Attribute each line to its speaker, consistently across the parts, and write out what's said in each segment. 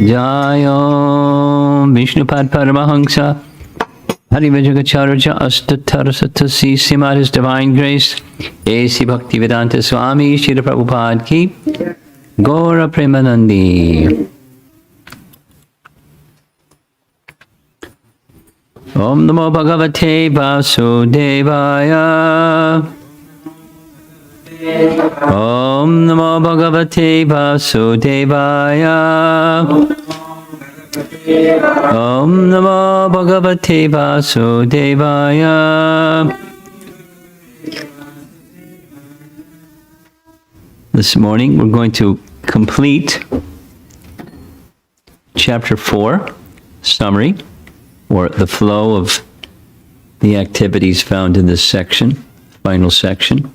Speaker 1: Jayom Vishnupad Paramahansa Hari Vajagacharya Astatarasatasi Simad His Divine Grace A.C. Bhakti-Vedanta Swami Srila Prabhupada Ki Gaura Premanandi. Om Namo Bhagavate Vasudevaya. Om Namo Bhagavate Vasudevaya. Om Namo Bhagavate Vasudevaya. This morning we're going to complete Chapter 4, summary, or the flow of the activities found in this section, final section.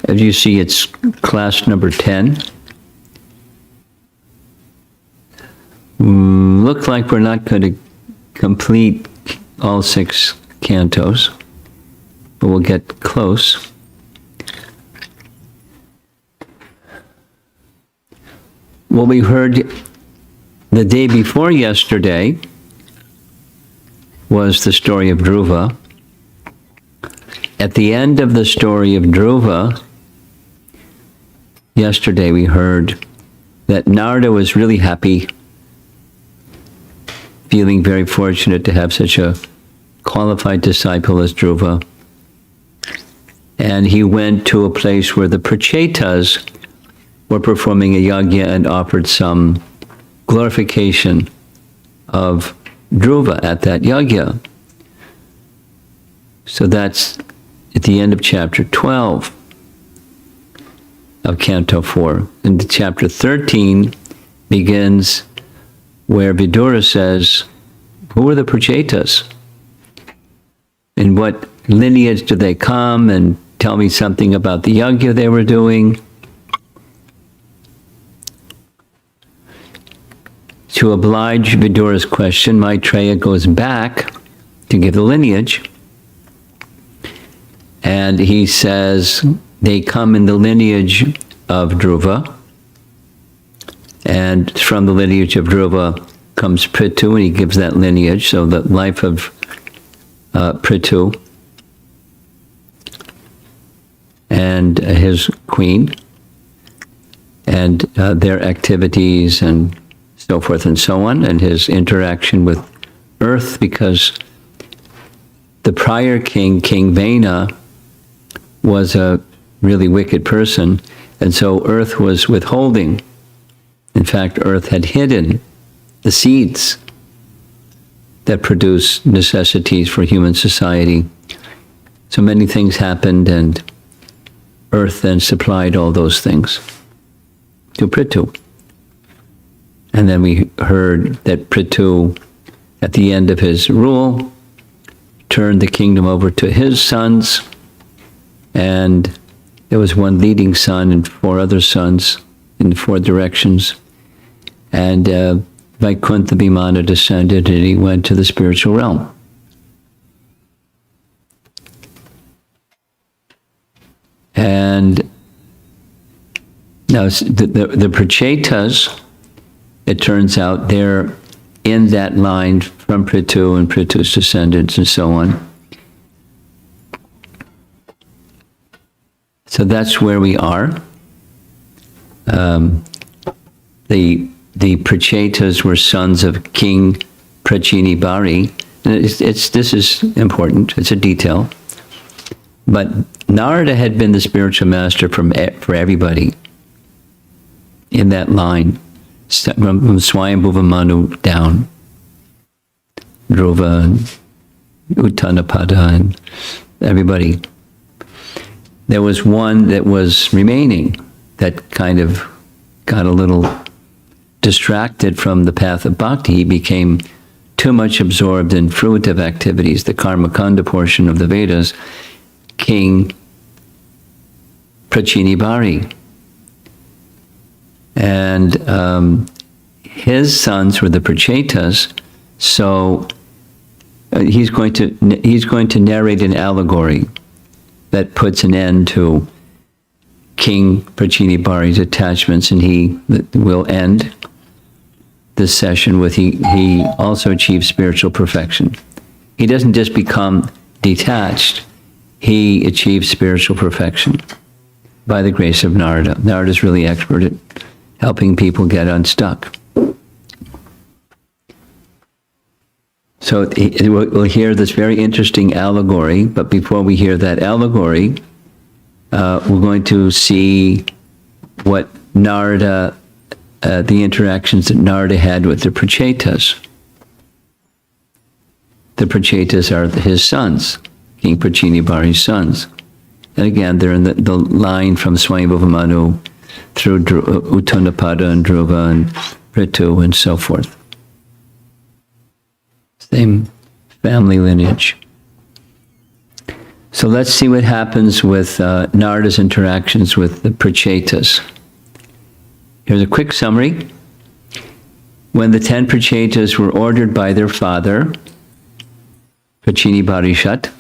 Speaker 1: As you see, it's class number 10. Look like we're not going to complete all 6 cantos, but we'll get close. What we heard the day before yesterday was the story of Dhruva. At the end of the story of Dhruva, yesterday we heard that Narada was really happy, feeling very fortunate to have such a qualified disciple as Dhruva. And he went to a place where the Prachetas were performing a yajna and offered some glorification of Dhruva at that yajna. So that's at the end of chapter 12 of Canto 4. And chapter 13 begins where Vidura says, who are the Prachetas? In what lineage do they come? And tell me something about the yajna they were doing. To oblige Vidura's question, Maitreya goes back to give the lineage. And he says they come in the lineage of Dhruva. And from the lineage of Dhruva comes Prithu, and he gives that lineage. So the life of Prithu and his queen, and their activities and so forth and so on, and his interaction with earth, because the prior king, King Vena, was a really wicked person, and so earth was withholding. In fact, earth had hidden the seeds that produce necessities for human society. So many things happened, and earth then supplied all those things to Prithu. And then we heard that Prithu, at the end of his rule, turned the kingdom over to his sons, and there was one leading son and 4 other sons in 4 directions. And Vaikuntha Vimana descended, and he went to the spiritual realm. And now the Prachetas, it turns out they're in that line from Prithu and Prithu's descendants and so on. So that's where we are. The Prachetas were sons of King Prachini Bari. This is important, it's a detail. But Narada had been the spiritual master for everybody in that line, from Swayambhuva Manu down, Dhruva and Uttanapada and everybody. There was one that was remaining that kind of got a little distracted from the path of bhakti. He became too much absorbed in fruitive activities, the karmakanda portion of the Vedas, King Prachini Bari. And his sons were the Prachetas, so he's going to narrate an allegory. that puts an end to King Prachinibhari's attachments, and he will end this session with he also achieves spiritual perfection. He doesn't just become detached, he achieves spiritual perfection by the grace of Narada. Narada is really expert at helping people get unstuck. So we'll hear this very interesting allegory, but before we hear that allegory, we're going to see what Narada, the interactions that Narada had with the Prachetas. The Prachetas are his sons, King Prachinibhari's sons. And again, they're in the line from Swayambhuva Manu through Uttanapada and Dhruva and Ritu and so forth. Same family lineage. So let's see what happens with Narada's interactions with the Prachetas. Here's a quick summary. When the 10 Prachetas were ordered by their father, Prachinibharishat,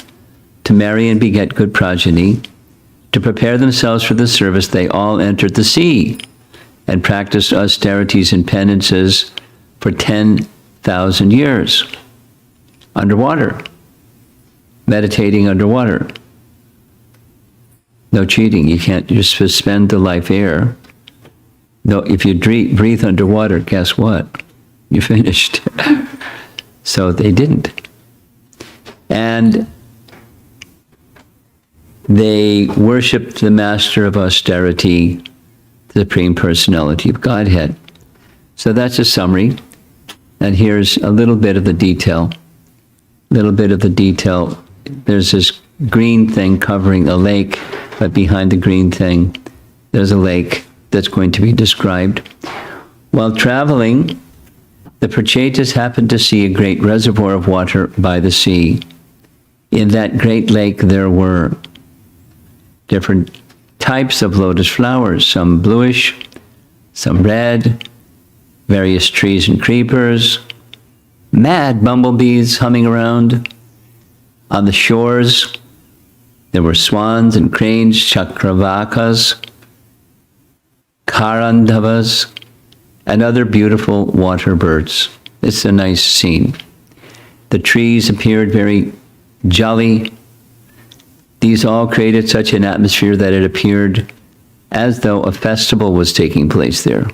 Speaker 1: to marry and beget good progeny, to prepare themselves for the service, they all entered the sea and practiced austerities and penances for 10,000 years. Underwater, meditating underwater. No cheating. You can't just suspend the life air. No, if you breathe underwater, guess what? You're finished. So they didn't. And they worshiped the master of austerity, the Supreme Personality of Godhead. So that's a summary. And here's a little bit of the detail. There's this green thing covering a lake, but behind the green thing, there's a lake that's going to be described. While traveling, the Prachetas happened to see a great reservoir of water by the sea. In that great lake, there were different types of lotus flowers, some bluish, some red, various trees and creepers, mad bumblebees humming around. On the shores, there were swans and cranes, chakravakas, karandavas, and other beautiful water birds. It's a nice scene. The trees appeared very jolly. These all created such an atmosphere that it appeared as though a festival was taking place there.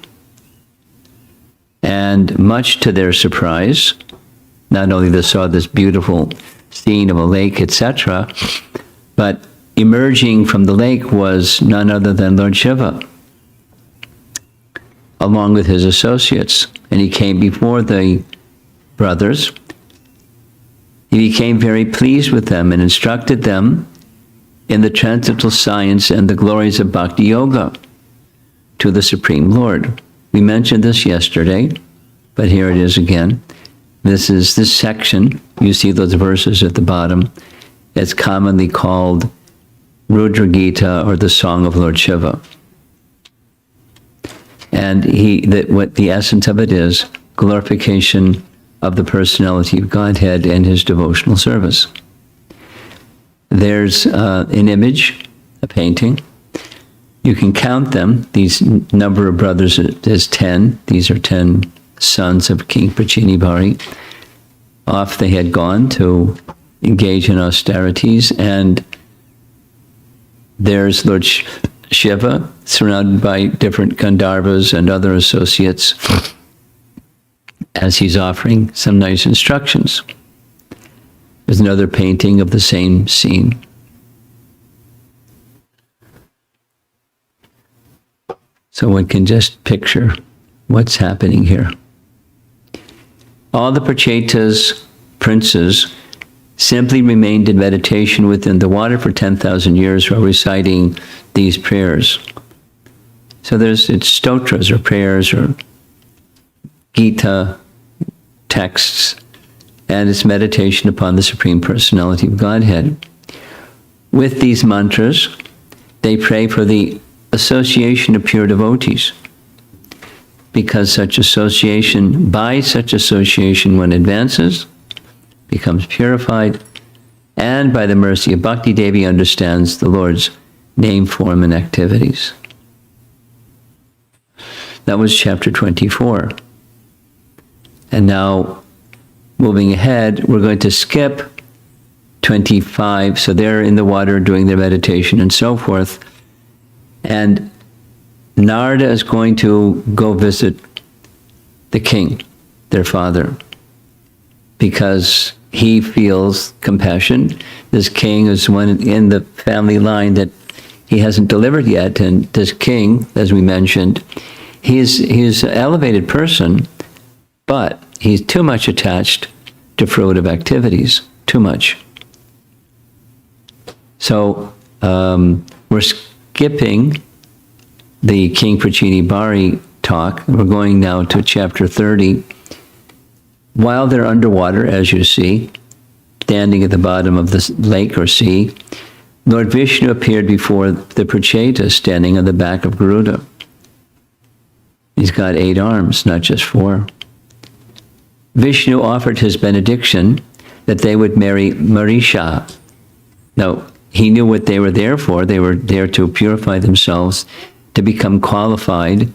Speaker 1: And much to their surprise, not only they saw this beautiful scene of a lake, etc., but emerging from the lake was none other than Lord Shiva, along with his associates. And he came before the brothers. He became very pleased with them and instructed them in the transcendental science and the glories of Bhakti Yoga to the Supreme Lord. We mentioned this yesterday, but here it is again. This is this section. You see those verses at the bottom. It's commonly called Rudra Gita, or the Song of Lord Shiva. And what the essence of it is, glorification of the personality of Godhead and his devotional service. There's an image, a painting. You can count them. These number of brothers is 10. These are 10 sons of King Prachinibhari. Off they had gone to engage in austerities, and there's Lord Shiva, surrounded by different Gandharvas and other associates, as he's offering some nice instructions. There's another painting of the same scene. So one can just picture what's happening here. All the Prachetas, princes, simply remained in meditation within the water for 10,000 years while reciting these prayers. So it's stotras, or prayers, or Gita texts, and it's meditation upon the Supreme Personality of Godhead. With these mantras, they pray for the association of pure devotees, because by such association, one advances, becomes purified, and by the mercy of Bhakti Devi understands the Lord's name, form, and activities. That was chapter 24. And now, moving ahead, we're going to skip 25. So they're in the water doing their meditation and so forth. And Narada is going to go visit the king, their father, because he feels compassion. This king is one in the family line that he hasn't delivered yet. And this king, as we mentioned, he's an elevated person, but he's too much attached to fruitive activities, too much. So we're skipping the King Prachini Bari talk. We're going now to chapter 30. While they're underwater, as you see, standing at the bottom of the lake or sea, Lord Vishnu appeared before the Prachetas standing on the back of Garuda. He's got 8 arms, not just 4. Vishnu offered his benediction that they would marry Marisha. Now, he knew what they were there for. They were there to purify themselves, to become qualified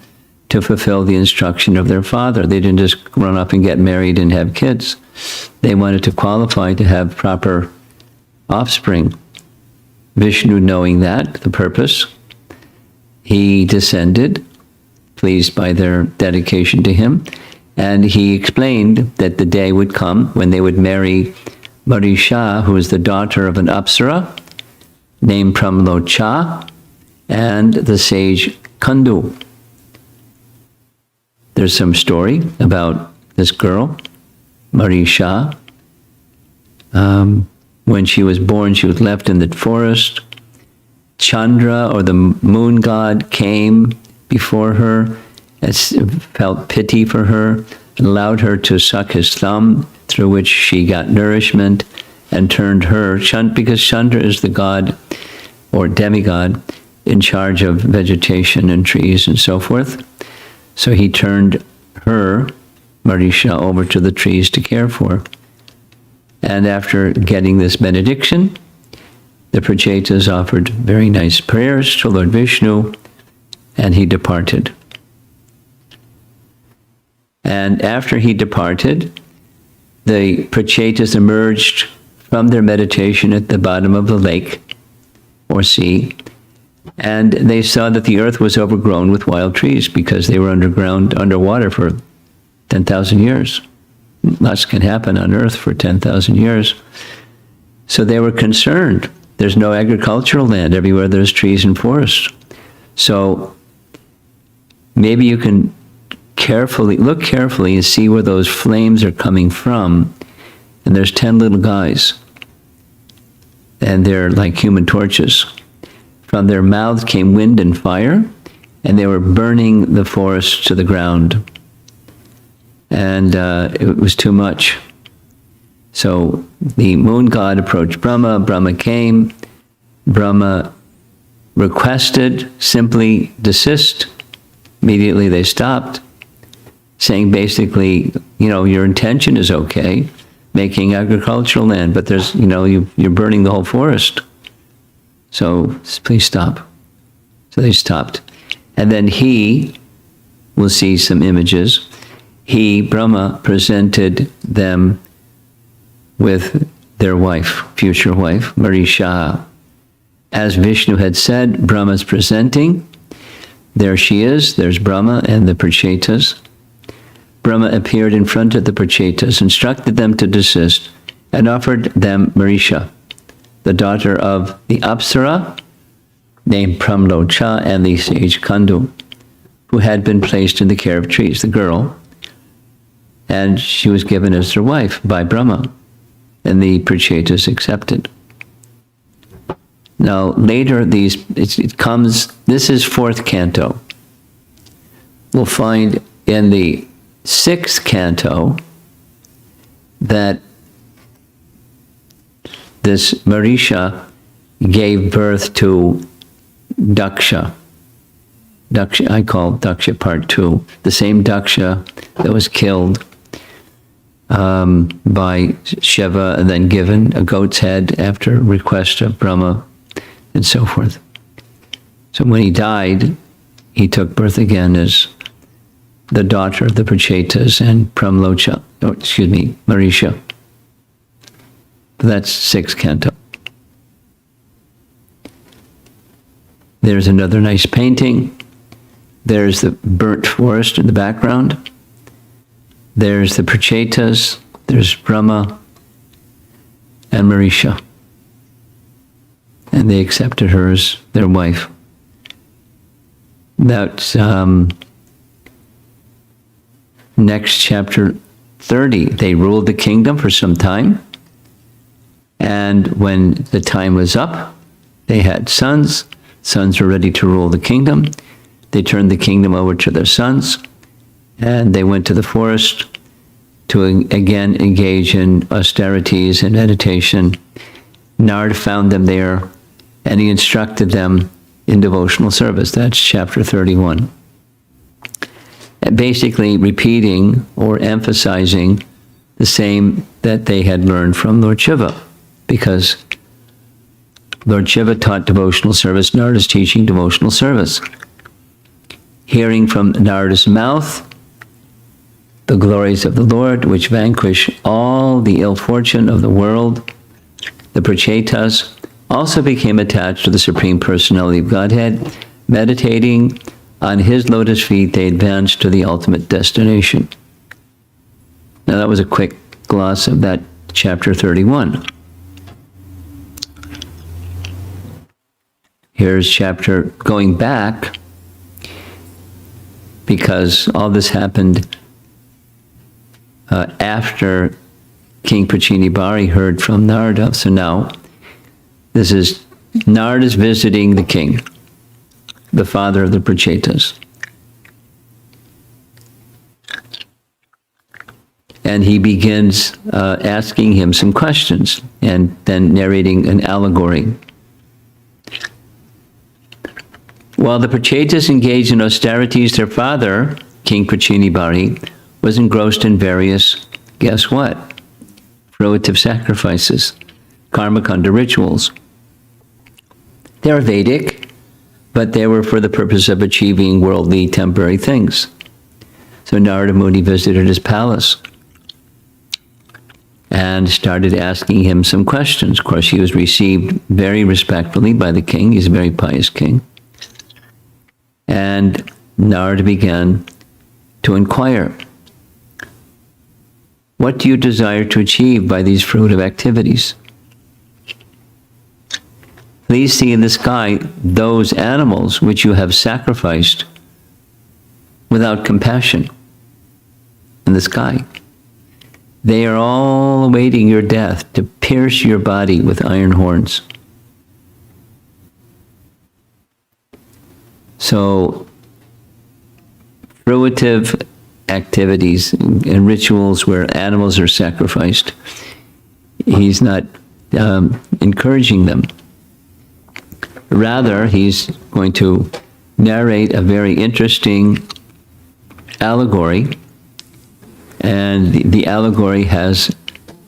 Speaker 1: to fulfill the instruction of their father. They didn't just run up and get married and have kids. They wanted to qualify to have proper offspring. Vishnu, knowing that, the purpose, he descended, pleased by their dedication to him, and he explained that the day would come when they would marry Marisha, who is the daughter of an Apsara named Pramlocha, and the sage Kandu. There's some story about this girl, Marisha. When she was born, she was left in the forest. Chandra, or the moon god, came before her and felt pity for her and allowed her to suck his thumb, through which she got nourishment and turned her, because Chandra is the god or demigod in charge of vegetation and trees and so forth. So he turned her, Marisha, over to the trees to care for. And after getting this benediction, the Prachetas offered very nice prayers to Lord Vishnu, and he departed. And after he departed, the Prachetas emerged from their meditation at the bottom of the lake or sea, and they saw that the earth was overgrown with wild trees because they were underwater for 10,000 years. Lots can happen on earth for 10,000 years. So they were concerned. There's no agricultural land. Everywhere there's trees and forests. So maybe you can look carefully and see where those flames are coming from. And there's 10 little guys. And they're like human torches. From their mouths came wind and fire, and they were burning the forest to the ground. And it was too much. So the moon god approached Brahma. Brahma came. Brahma requested, simply desist. Immediately they stopped, saying basically, your intention is okay, making agricultural land, but there's, you're burning the whole forest. So please stop. So they stopped. And then we'll see some images, Brahma, presented them with their wife, future wife, Marisha. As Vishnu had said, Brahma's presenting. There she is, there's Brahma and the Prachetas. Brahma appeared in front of the Prachetas, instructed them to desist, and offered them Marisha, the daughter of the Apsara, named Pramlocha, and the sage Kandu, who had been placed in the care of trees, the girl, and she was given as their wife by Brahma, and the Prachetas accepted. Now, later, this is 4th canto. We'll find in the 6th canto that this Marisha gave birth to Daksha. I call Daksha part 2. The same Daksha that was killed by Shiva and then given a goat's head after request of Brahma and so forth. So when he died, he took birth again as the daughter of the Prachetas and Marisha. That's 6th canto. There's another nice painting. There's the burnt forest in the background. There's the Prachetas. There's Brahma and Marisha. And they accepted her as their wife. That's next chapter 30. They ruled the kingdom for some time. And when the time was up, they had sons. Sons were ready to rule the kingdom. They turned the kingdom over to their sons. And they went to the forest to again engage in austerities and meditation. Narada found them there, and he instructed them in devotional service. That's chapter 31. And basically repeating or emphasizing the same that they had learned from Lord Shiva, because Lord Shiva taught devotional service. Narada's teaching devotional service. Hearing from Narada's mouth the glories of the Lord, which vanquish all the ill fortune of the world, the Prachetas also became attached to the Supreme Personality of Godhead. Meditating on his lotus feet, they advanced to the ultimate destination. Now that was a quick gloss of that chapter 31. Here's chapter going back, because all this happened after King Prachinibari heard from Narada. So now, this is Narada's visiting the king, the father of the Prachetas. And he begins asking him some questions and then narrating an allegory. While the Prachetas engaged in austerities, their father, King Prachinibari, was engrossed in various, guess what? Fruitive sacrifices, karmakanda rituals. They are Vedic, but they were for the purpose of achieving worldly temporary things. So Narada Muni visited his palace and started asking him some questions. Of course, he was received very respectfully by the king. He's a very pious king. And Narada began to inquire, what do you desire to achieve by these fruitive activities? Please see in the sky those animals which you have sacrificed without compassion in the sky. They are all awaiting your death to pierce your body with iron horns. So, fruitive activities and rituals where animals are sacrificed, he's not encouraging them. Rather, he's going to narrate a very interesting allegory, and the allegory has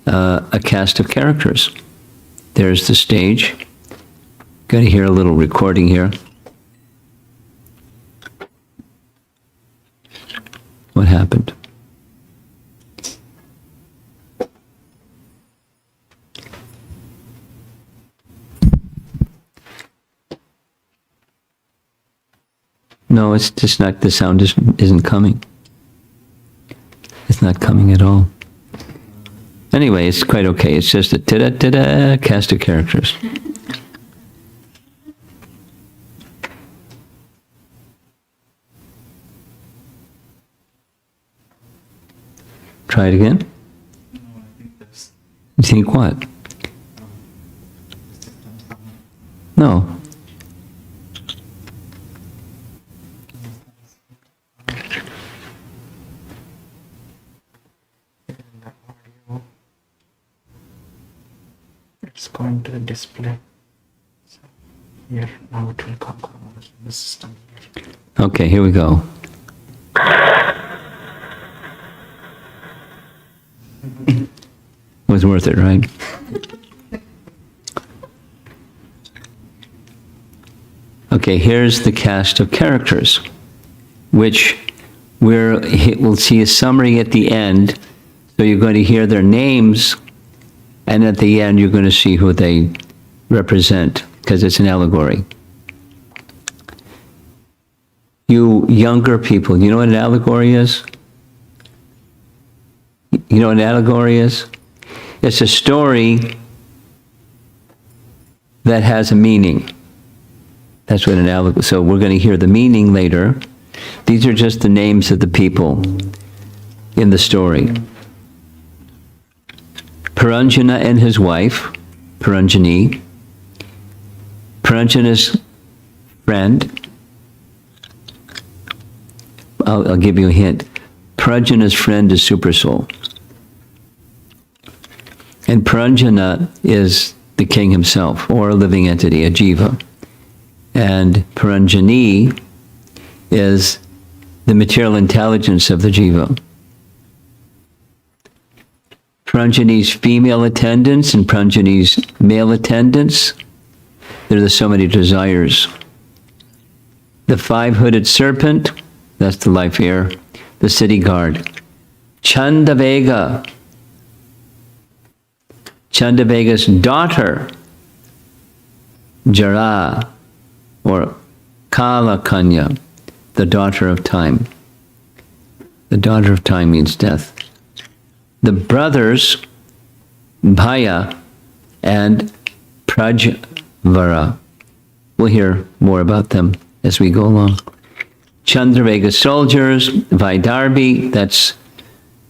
Speaker 1: a cast of characters. There's the stage. Got to hear a little recording here. What happened? No, it's just not, the sound isn't coming. It's not coming at all. Anyway, it's quite okay. It's just a ta-da-ta-da cast of characters. Try it again.
Speaker 2: No, I think that's...
Speaker 1: You think what? No.
Speaker 2: It's going to the display. So here, now it will come from the system here.
Speaker 1: Okay, here we go. was worth it, right? Okay, here's the cast of characters, which we'll see a summary at the end. So you're going to hear their names, and at the end you're going to see who they represent, because it's an allegory. You younger people, you know what an allegory is? You know what an allegory is? It's a story that has a meaning. That's what an allegory. So we're going to hear the meaning later. These are just the names of the people in the story. Puranjana and his wife, Puranjani. Puranjana's friend. I'll give you a hint. Puranjana's friend is Supersoul. And Puranjana is the king himself, or a living entity, a jiva. And Puranjani is the material intelligence of the jiva. Puranjani's female attendants and Puranjani's male attendants, there are so many desires. The five-hooded serpent, that's the life air, the city guard. Chandavega, Chandavega's daughter, Jara, or Kala Kanya, the daughter of time. The daughter of time means death. The brothers, Bhaya and Prajvara. We'll hear more about them as we go along. Chandravega's soldiers, Vaidarbhi, that's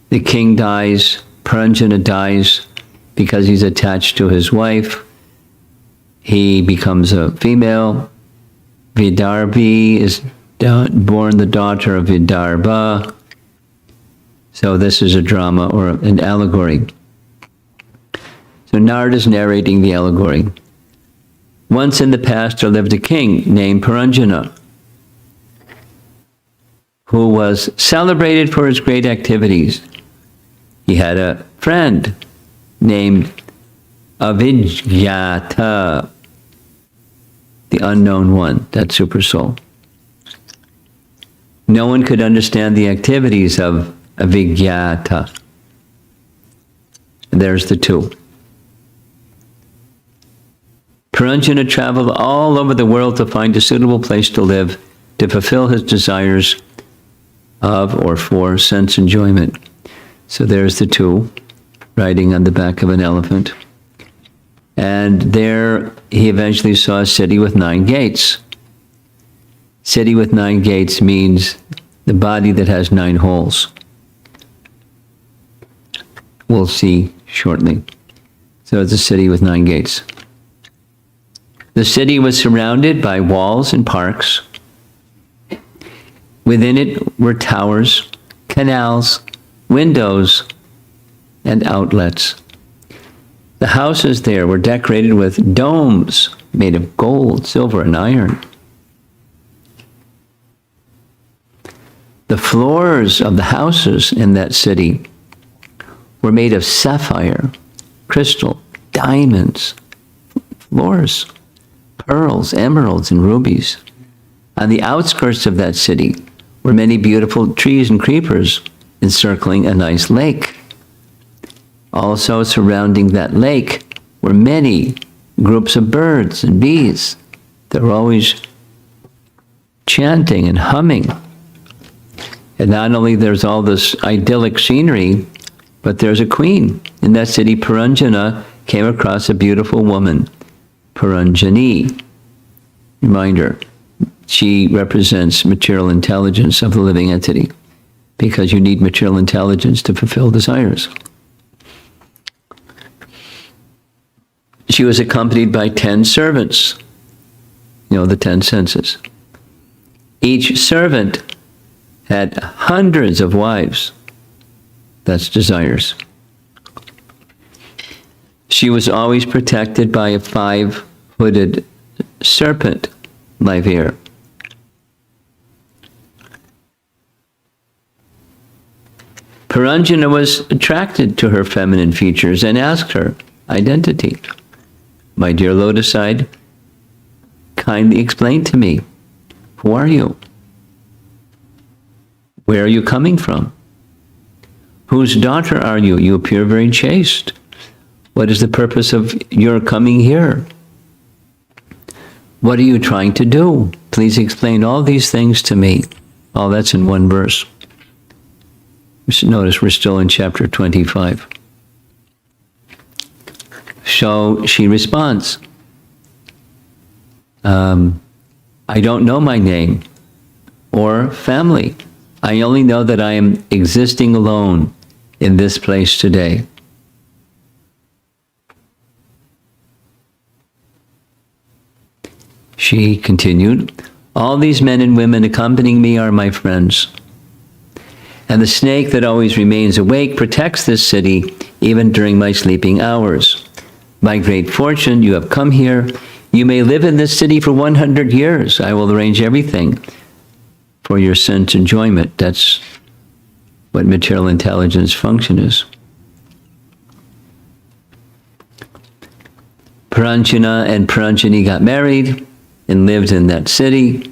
Speaker 1: the king dies, Puranjana dies because he's attached to his wife. He becomes a female. Vidarbhi is born the daughter of Vidarbha. So this is a drama or an allegory. So Narada is narrating the allegory. Once in the past there lived a king named Puranjana, who was celebrated for his great activities. He had a friend named Avidyata, the unknown one, that super soul. No one could understand the activities of Avidyata. There's the two. Puranjana traveled all over the world to find a suitable place to live, to fulfill his desires of or for sense enjoyment. So there's the two, riding on the back of an elephant. And there he eventually saw a city with 9 gates. City with 9 gates means the body that has 9 holes. We'll see shortly. So it's a city with 9 gates. The city was surrounded by walls and parks. Within it were towers, canals, windows, and outlets. The houses there were decorated with domes made of gold, silver, and iron. The floors of the houses in that city were made of sapphire, crystal, diamonds, floors, pearls, emeralds, and rubies. On the outskirts of that city were many beautiful trees and creepers encircling a nice lake. Also surrounding that lake were many groups of birds and bees that were always chanting and humming. And not only there's all this idyllic scenery, but there's a queen. In that city, Puranjana came across a beautiful woman, Puranjani. Reminder, she represents material intelligence of the living entity, because you need material intelligence to fulfill desires. She was accompanied by 10 servants, the 10 senses. Each servant had hundreds of wives. That's desires. She was always protected by a 5-hooded serpent, live here. Puranjana was attracted to her feminine features and asked her identity. My dear lotus-eyed, kindly explain to me, who are you? Where are you coming from? Whose daughter are you? You appear very chaste. What is the purpose of your coming here? What are you trying to do? Please explain all these things to me. All that's in one verse. Notice we're still in chapter 25. So she responds, I don't know my name or family. I only know that I am existing alone in this place today. She continued, all these men and women accompanying me are my friends. And the snake that always remains awake protects this city even during my sleeping hours. By great fortune, you have come here. You may live in this city for 100 years. I will arrange everything for your sense enjoyment. That's what material intelligence function is. Puranjana and Puranjani got married and lived in that city.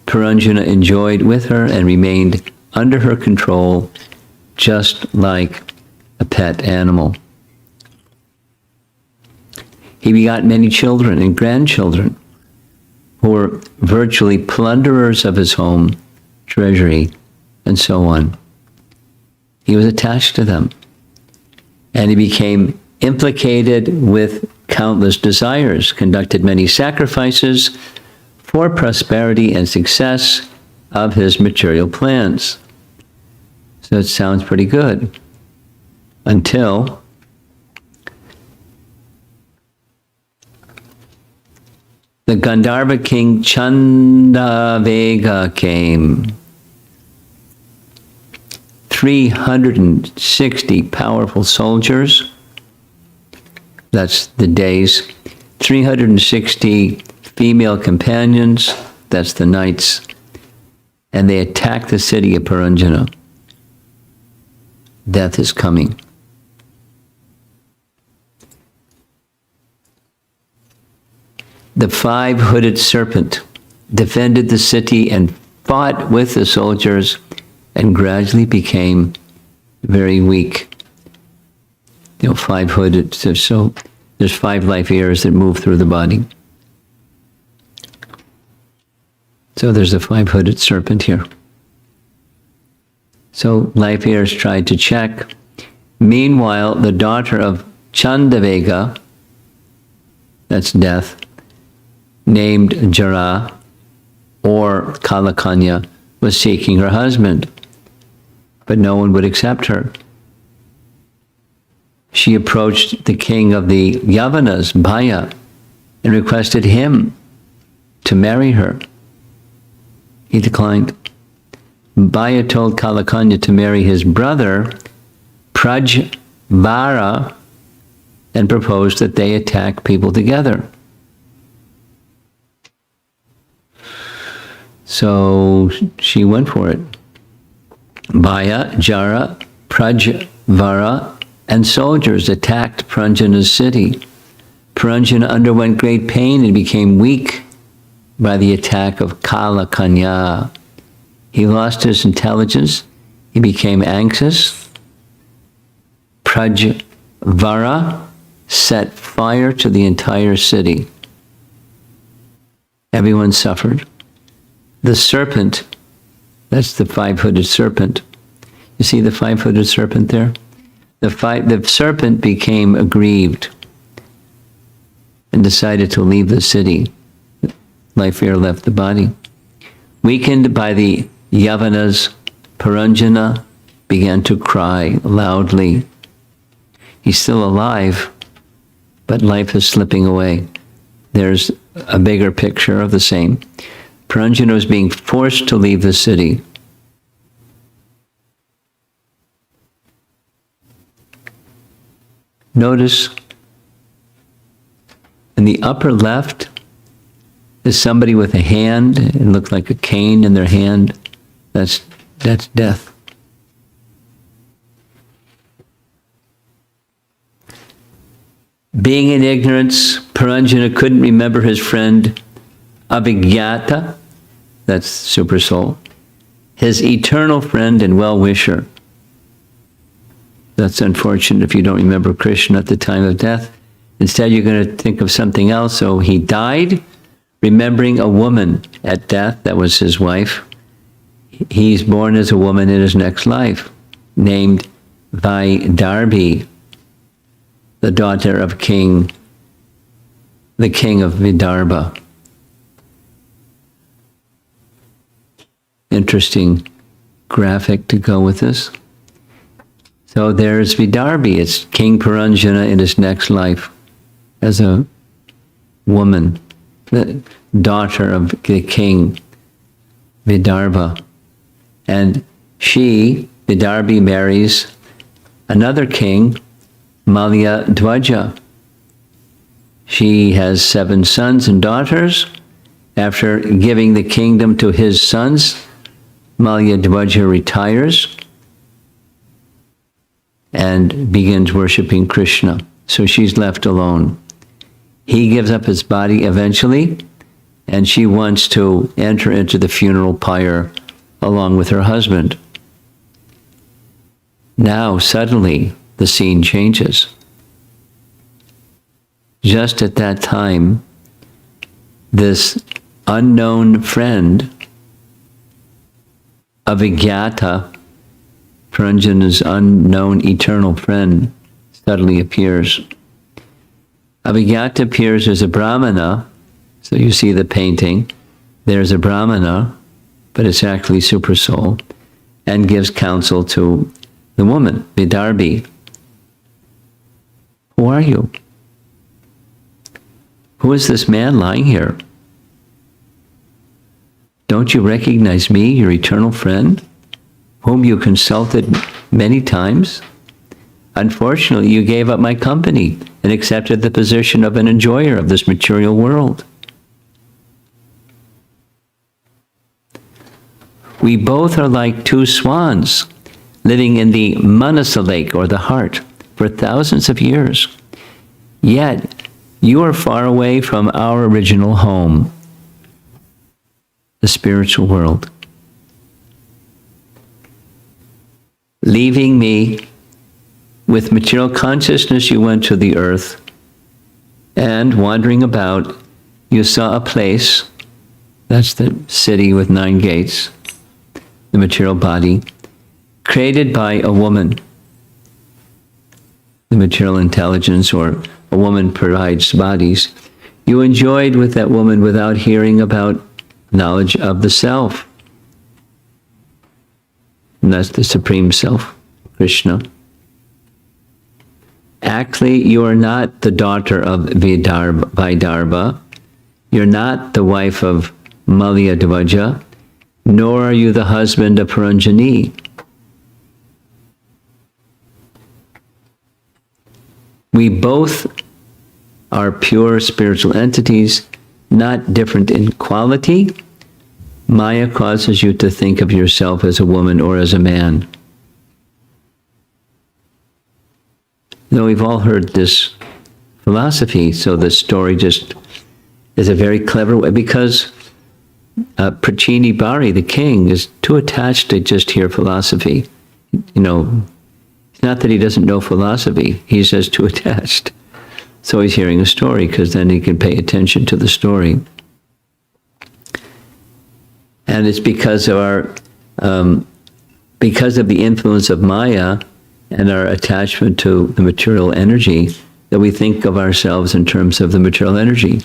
Speaker 1: Puranjana enjoyed with her and remained under her control, just like a pet animal. He begot many children and grandchildren who were virtually plunderers of his home, treasury, and so on. He was attached to them, and he became implicated with countless desires, conducted many sacrifices for prosperity and success of his material plans. So it sounds pretty good. Until the Gandharva king Chandavega came. 360 powerful soldiers. That's the days. 360 female companions. That's the nights. And they attacked the city of Puranjana. Death is coming. The five-hooded serpent defended the city and fought with the soldiers and gradually became very weak. You know, five-hooded, so there's 5 life years that move through the body. So there's a 5-hooded serpent here. So life heirs tried to check. Meanwhile, the daughter of Chandavega, that's death, named Jara or Kalakanya, was seeking her husband, but no one would accept her. She approached the king of the Yavanas, Bhaya, and requested him to marry her. He declined. Bhaya told Kalakanya to marry his brother, Prajvara, and proposed that they attack people together. So she went for it. Bhaya, Jara, Prajvara, and soldiers attacked Puranjana's city. Puranjana underwent great pain and became weak by the attack of Kalakanya. He lost his intelligence. He became anxious. Prajvara set fire to the entire city. Everyone suffered. The serpent, that's the 5-hooded serpent. You see the 5-hooded serpent there? The serpent became aggrieved and decided to leave the city. Life air left the body. Weakened by the Yavanas, Puranjana began to cry loudly. He's still alive, but life is slipping away. There's a bigger picture of the same. Puranjana was being forced to leave the city. Notice in the upper left is somebody with a hand. It looked like a cane in their hand. That's death. Being in ignorance, Puranjana couldn't remember his friend Abhigyata, that's super soul, his eternal friend and well-wisher. That's unfortunate if you don't remember Krishna at the time of death. Instead, you're going to think of something else. So he died remembering a woman at death. That was his wife. He's born as a woman in his next life, named Vaidarbi, the daughter of the king of Vidarbha. Interesting graphic to go with this. So there's Vidarbhi. It's King Puranjana in his next life as a woman, the daughter of the king Vidarbha. And she, Vidarbhi, marries another king, Malyadwaja. She has 7 sons and daughters. After giving the kingdom to his sons, Malyadwaja retires and begins worshiping Krishna. So she's left alone. He gives up his body eventually, and she wants to enter into the funeral pyre along with her husband. Now, suddenly, the scene changes. Just at that time, this unknown friend, Abhigyata, Puranjana's unknown eternal friend, suddenly appears. Abhigyata appears as a Brahmana, so you see the painting. There's a Brahmana, but it's actually super soul, and gives counsel to the woman, Vidarbhi. Who are you? Who is this man lying here? Don't you recognize me, your eternal friend, whom you consulted many times? Unfortunately, you gave up my company and accepted the position of an enjoyer of this material world. We both are like 2 swans living in the Manasa lake, or the heart, for thousands of years. Yet, you are far away from our original home, the spiritual world. Leaving me with material consciousness, you went to the earth, and wandering about, you saw a place, that's the city with 9 gates, the material body, created by a woman. The material intelligence, or a woman provides bodies. You enjoyed with that woman without hearing about knowledge of the self. And that's the Supreme Self, Krishna. Actually, you are not the daughter of Vidarbha. You're not the wife of Malyadwaja, nor are you the husband of Puranjani. We both are pure spiritual entities, not different in quality. Maya causes you to think of yourself as a woman or as a man. Now, we've all heard this philosophy, so the story just is a very clever way, because Prachini Bari, the king, is too attached to just hear philosophy. You know, it's not that he doesn't know philosophy, he's just too attached. So he's hearing a story, because then he can pay attention to the story. And it's because of because of the influence of Maya and our attachment to the material energy, that we think of ourselves in terms of the material energy.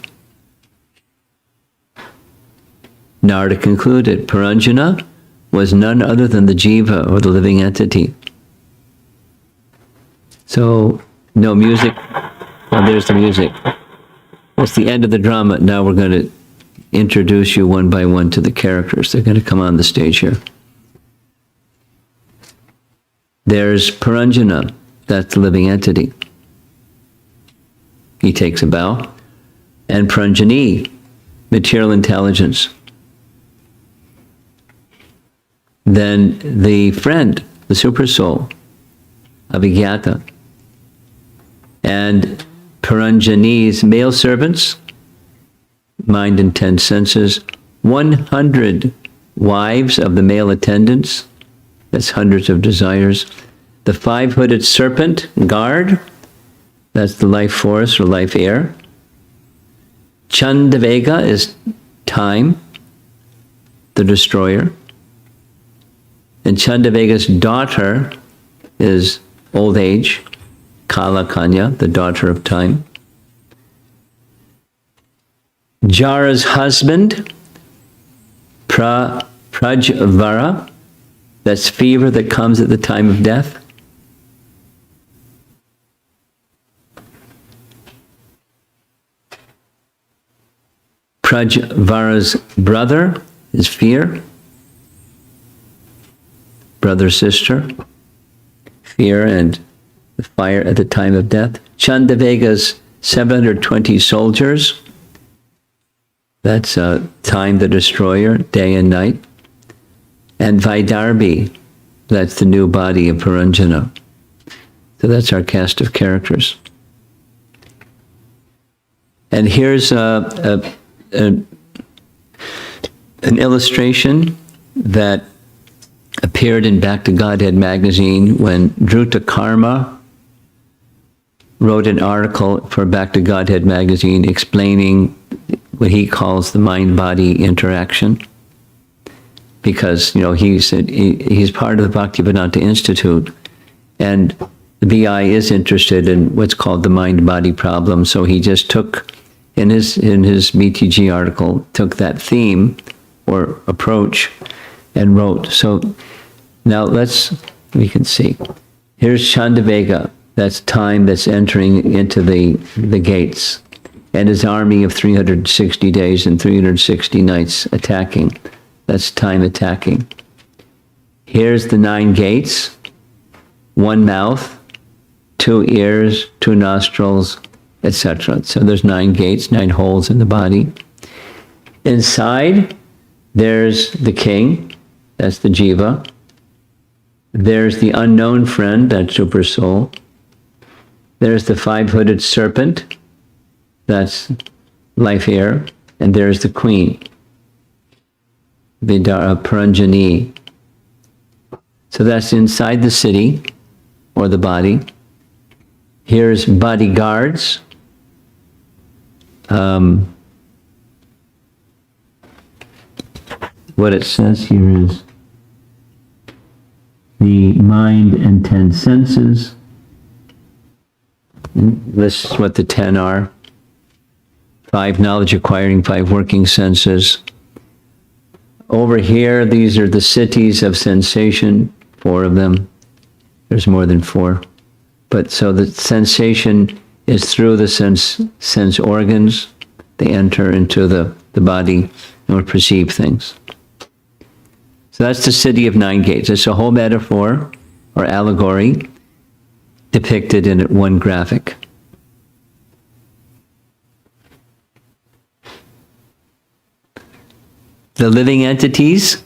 Speaker 1: Narada concluded, Puranjana was none other than the jiva, or the living entity. So, no music. Well, there's the music. That's the end of the drama. Now we're going to introduce you one by one to the characters. They're going to come on the stage here. There's Puranjana, that's the living entity. He takes a bow. And Puranjani, material intelligence. Then the friend, the super soul, Abhigyata. And Puranjani's male servants, mind and 10 senses, 100 wives of the male attendants, that's hundreds of desires. The 5-hooded serpent, guard, that's the life force or life air. Chandavega is time, the destroyer. And Chandavega's daughter is old age, Kala Kanya, the daughter of time. Jara's husband, Prajvara, that's fever that comes at the time of death. Prajvara's brother is fear. Brother, sister. Fear and the fire at the time of death. Chandavega's 720 soldiers. That's time, the destroyer, day and night. And Vaidarbhi, that's the new body of Puranjana. So that's our cast of characters. And here's an illustration that appeared in Back to Godhead magazine when Dhruta Karma wrote an article for Back to Godhead magazine explaining what he calls the mind-body interaction. Because, you know, he's part of the Bhakti-Vedanta Institute, and the BI is interested in what's called the mind-body problem. So he just took, in his BTG article, took that theme or approach and wrote. So now we can see. Here's Chandavega. That's time that's entering into the gates. And his army of 360 days and 360 nights attacking. That's time attacking. Here's the 9 gates. 1 mouth, 2 ears, 2 nostrils, etc. So there's 9 gates, 9 holes in the body. Inside, there's the king. That's the jiva. There's the unknown friend, that's super soul. There's the 5-hooded serpent, that's life air. And there's the queen, Vidara Puranjani. So that's inside the city, or the body. Here's bodyguards. What it says here is the mind and 10 senses. This is what the 10 are. 5 knowledge acquiring, 5 working senses. Over here, these are the cities of sensation, 4 of them. There's more than 4. But so the sensation is through the sense organs. They enter into the body and will perceive things. So that's the city of 9 gates. It's a whole metaphor or allegory depicted in one graphic. The living entities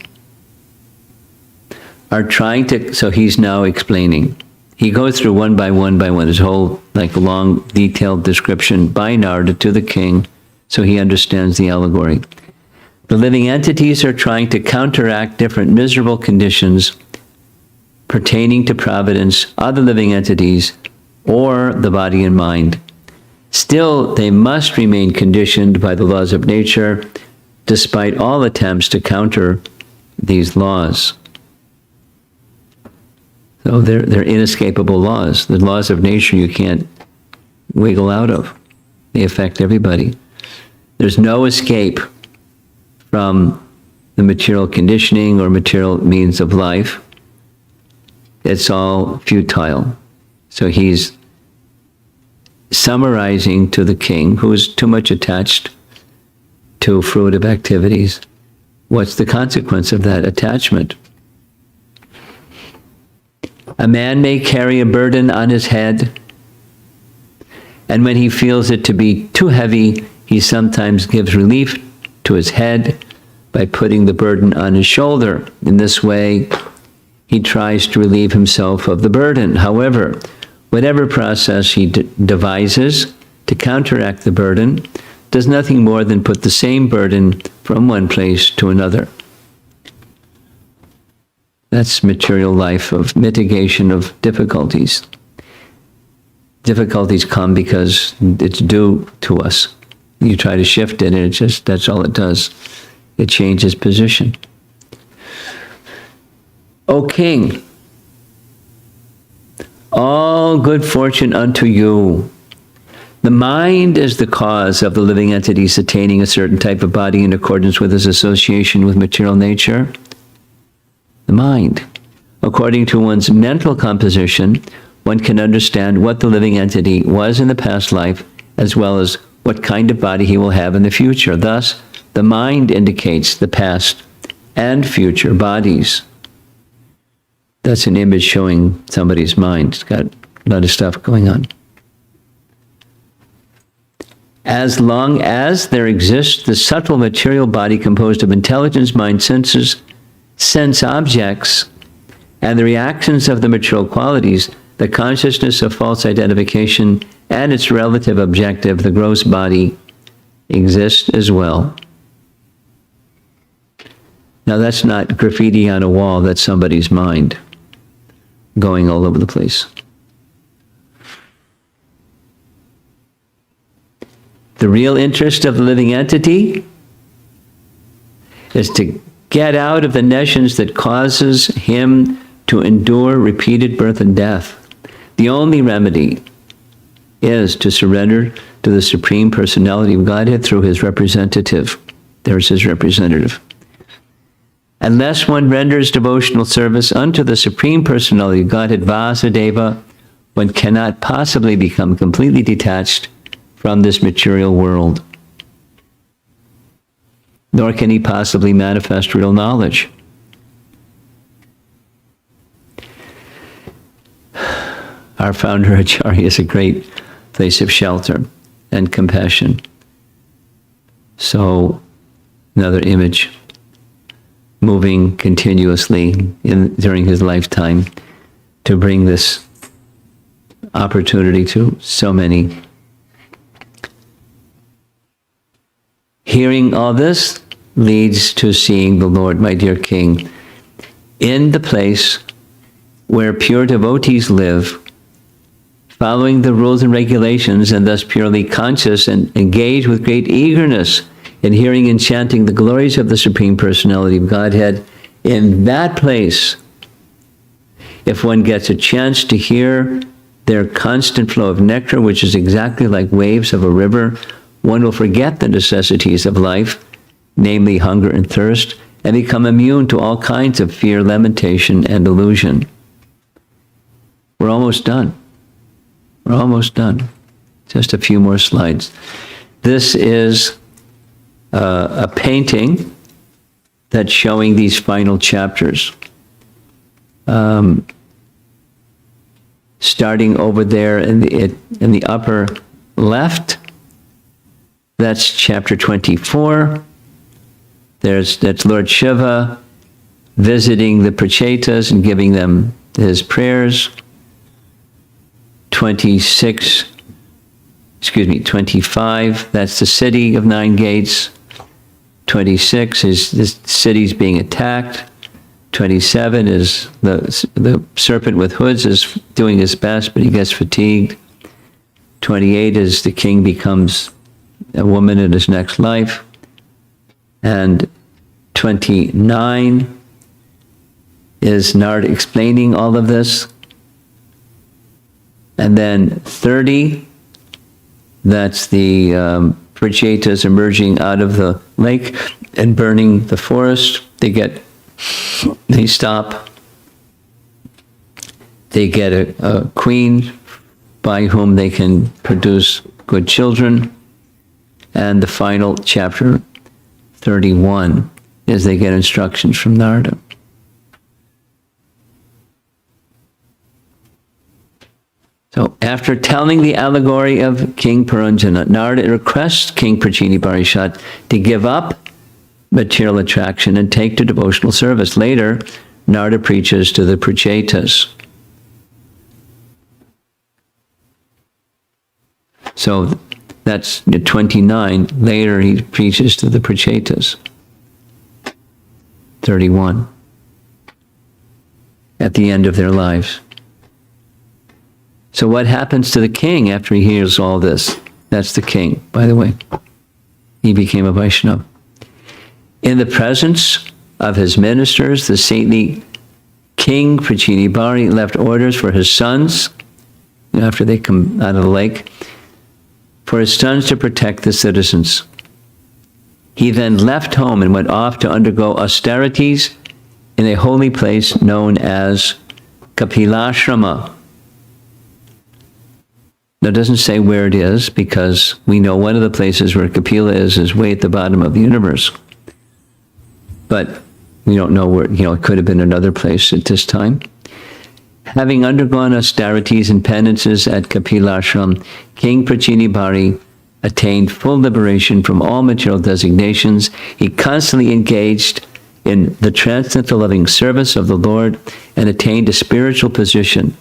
Speaker 1: are trying to, so he's now explaining. He goes through one by one, his whole long detailed description by Narada to the king, so he understands the allegory. The living entities are trying to counteract different miserable conditions pertaining to providence, other living entities, or the body and mind. Still, they must remain conditioned by the laws of nature, despite all attempts to counter these laws. So they're inescapable laws. The laws of nature you can't wiggle out of. They affect everybody. There's no escape from the material conditioning or material means of life. It's all futile. So he's summarizing to the king, who is too much attached to fruitive activities, what's the consequence of that attachment? A man may carry a burden on his head, and when he feels it to be too heavy, he sometimes gives relief to his head by putting the burden on his shoulder. In this way, he tries to relieve himself of the burden. However, whatever process he devises, to counteract the burden, does nothing more than put the same burden from one place to another. That's material life of mitigation of difficulties. Difficulties come because it's due to us. You try to shift it, and it just, that's all it does. It changes position. O King, all good fortune unto you. The mind is the cause of the living entities attaining a certain type of body in accordance with his association with material nature. The mind. According to one's mental composition, one can understand what the living entity was in the past life, as well as what kind of body he will have in the future. Thus, the mind indicates the past and future bodies. That's an image showing somebody's mind. It's got a lot of stuff going on. As long as there exists the subtle material body composed of intelligence, mind, senses, sense objects, and the reactions of the material qualities, the consciousness of false identification and its relative objective, the gross body, exist as well. Now that's not graffiti on a wall, that's somebody's mind going all over the place. The real interest of the living entity is to get out of the nescience that causes him to endure repeated birth and death. The only remedy is to surrender to the Supreme Personality of Godhead through his representative. There's his representative. Unless one renders devotional service unto the Supreme Personality of Godhead, Vasudeva, one cannot possibly become completely detached from this material world. Nor can he possibly manifest real knowledge. Our founder Acharya is a great place of shelter and compassion. So, another image, moving continuously during his lifetime to bring this opportunity to so many. Hearing all this leads to seeing the Lord, my dear King, in the place where pure devotees live, following the rules and regulations, and thus purely conscious and engaged with great eagerness in hearing and chanting the glories of the Supreme Personality of Godhead. In that place, if one gets a chance to hear their constant flow of nectar, which is exactly like waves of a river, one will forget the necessities of life, namely hunger and thirst, and become immune to all kinds of fear, lamentation, and illusion. We're almost done. We're almost done. Just a few more slides. This is a painting that's showing these final chapters. Starting over there in the upper left, that's chapter 24. That's Lord Shiva visiting the Prachetas and giving them his prayers. 25, that's the city of 9 gates. 26 is the city's being attacked. 27 is the serpent with hoods is doing his best, but he gets fatigued. 28 is the king becomes a woman in his next life. And 29 is Narada explaining all of this. And then 30, that's the Prachetas emerging out of the lake and burning the forest. They stop. They get a queen by whom they can produce good children. And the final chapter, 31, is they get instructions from Narada. So after telling the allegory of King Puranjana, Narada requests King Prachini Parishat to give up material attraction and take to devotional service. Later, Narada preaches to the Prachetas. So That's 29. Later he preaches to the Prachetas. 31. At the end of their lives. So what happens to the king after he hears all this? That's the king, by the way. He became a Vaishnava. In the presence of his ministers, the saintly king Prachini left orders for his sons, after they come out of the lake, for his sons to protect the citizens. He then left home and went off to undergo austerities in a holy place known as Kapilashrama. Now, it doesn't say where it is, because we know one of the places where Kapila is way at the bottom of the universe. But we don't know where, it could have been another place at this time. Having undergone austerities and penances at Kapilashram, King Prachini attained full liberation from all material designations. He constantly engaged in the transcendental loving service of the Lord and attained a spiritual position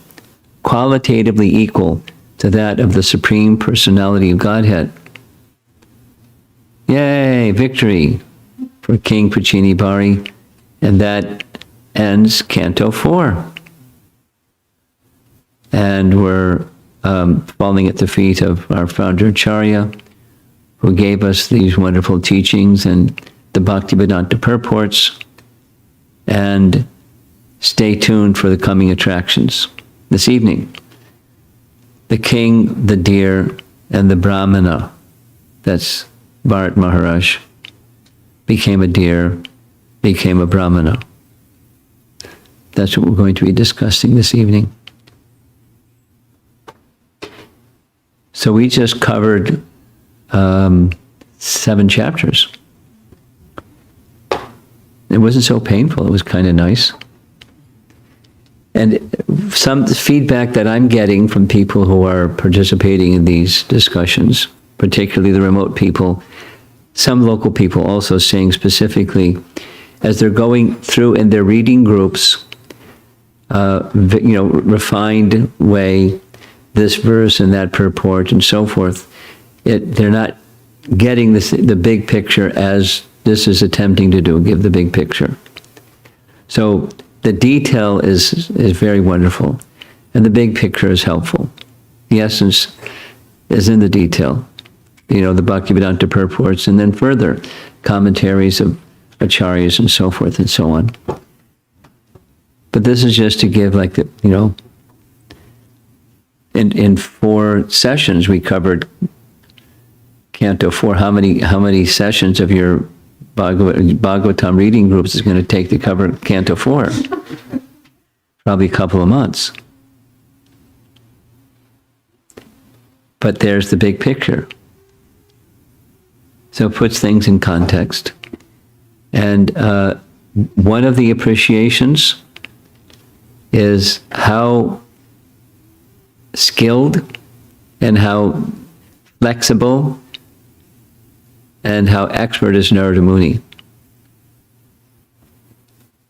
Speaker 1: qualitatively equal to that of the Supreme Personality of Godhead. Yay, victory for King Prachini. And that ends Canto 4. And we're falling at the feet of our founder Acharya, who gave us these wonderful teachings and the Bhakti-Vedanta purports. And stay tuned for the coming attractions this evening. The king, the deer, and the Brahmana, that's Bharat Maharaj, became a deer, became a Brahmana. That's what we're going to be discussing this evening. So we just covered 7 chapters. It wasn't so painful. It was kind of nice. And some feedback that I'm getting from people who are participating in these discussions, particularly the remote people, some local people also saying specifically, as they're going through in their reading groups, refined way, this verse and that purport and so forth, they're not getting the big picture as this is attempting to do, give the big picture. So the detail is very wonderful, and the big picture is helpful. The essence is in the detail, the Bhakti-Vedanta purports, and then further commentaries of acharyas and so forth and so on. But this is just to give in 4 sessions we covered Canto 4. How many sessions of your Bhagavatam reading groups is going to take to cover Canto 4? Probably a couple of months. But there's the big picture. So it puts things in context. And one of the appreciations is how skilled and how flexible and how expert is Narada Muni.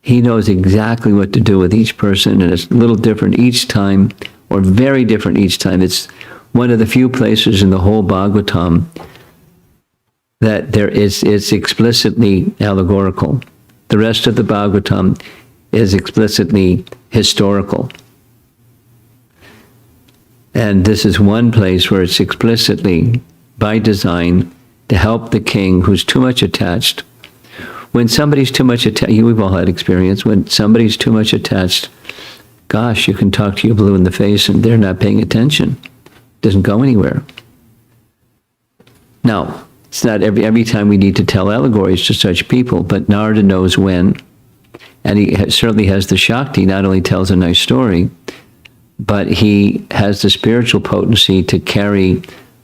Speaker 1: He knows exactly what to do with each person, and it's a little different each time, or very different each time. It's one of the few places in the whole Bhagavatam that it's explicitly allegorical. The rest of the Bhagavatam is explicitly historical. And this is one place where it's explicitly, by design, to help the king who's too much attached. When somebody's too much attached, we've all had experience, when somebody's too much attached, gosh, you can talk to you blue in the face and they're not paying attention. It doesn't go anywhere. Now, it's not every time we need to tell allegories to such people, but Narada knows when, and he certainly has the Shakti, not only tells a nice story, but he has the spiritual potency to carry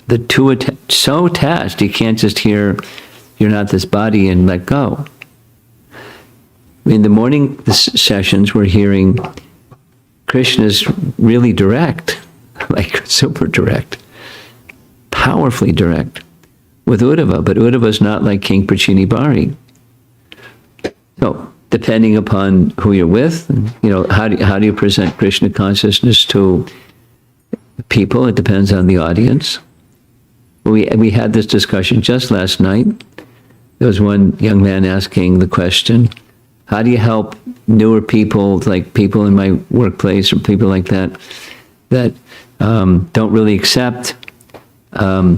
Speaker 1: the two so attached, he can't just hear, you're not this body, and let go. In the morning sessions, we're hearing Krishna's really direct, like super direct, powerfully direct, with Uddhava, but Uddhava's not like King Prachini. So, depending upon who you're with, how do you present Krishna consciousness to people? It depends on the audience. We had this discussion just last night. There was one young man asking the question, how do you help newer people, like people in my workplace or people like that, that don't really accept, we're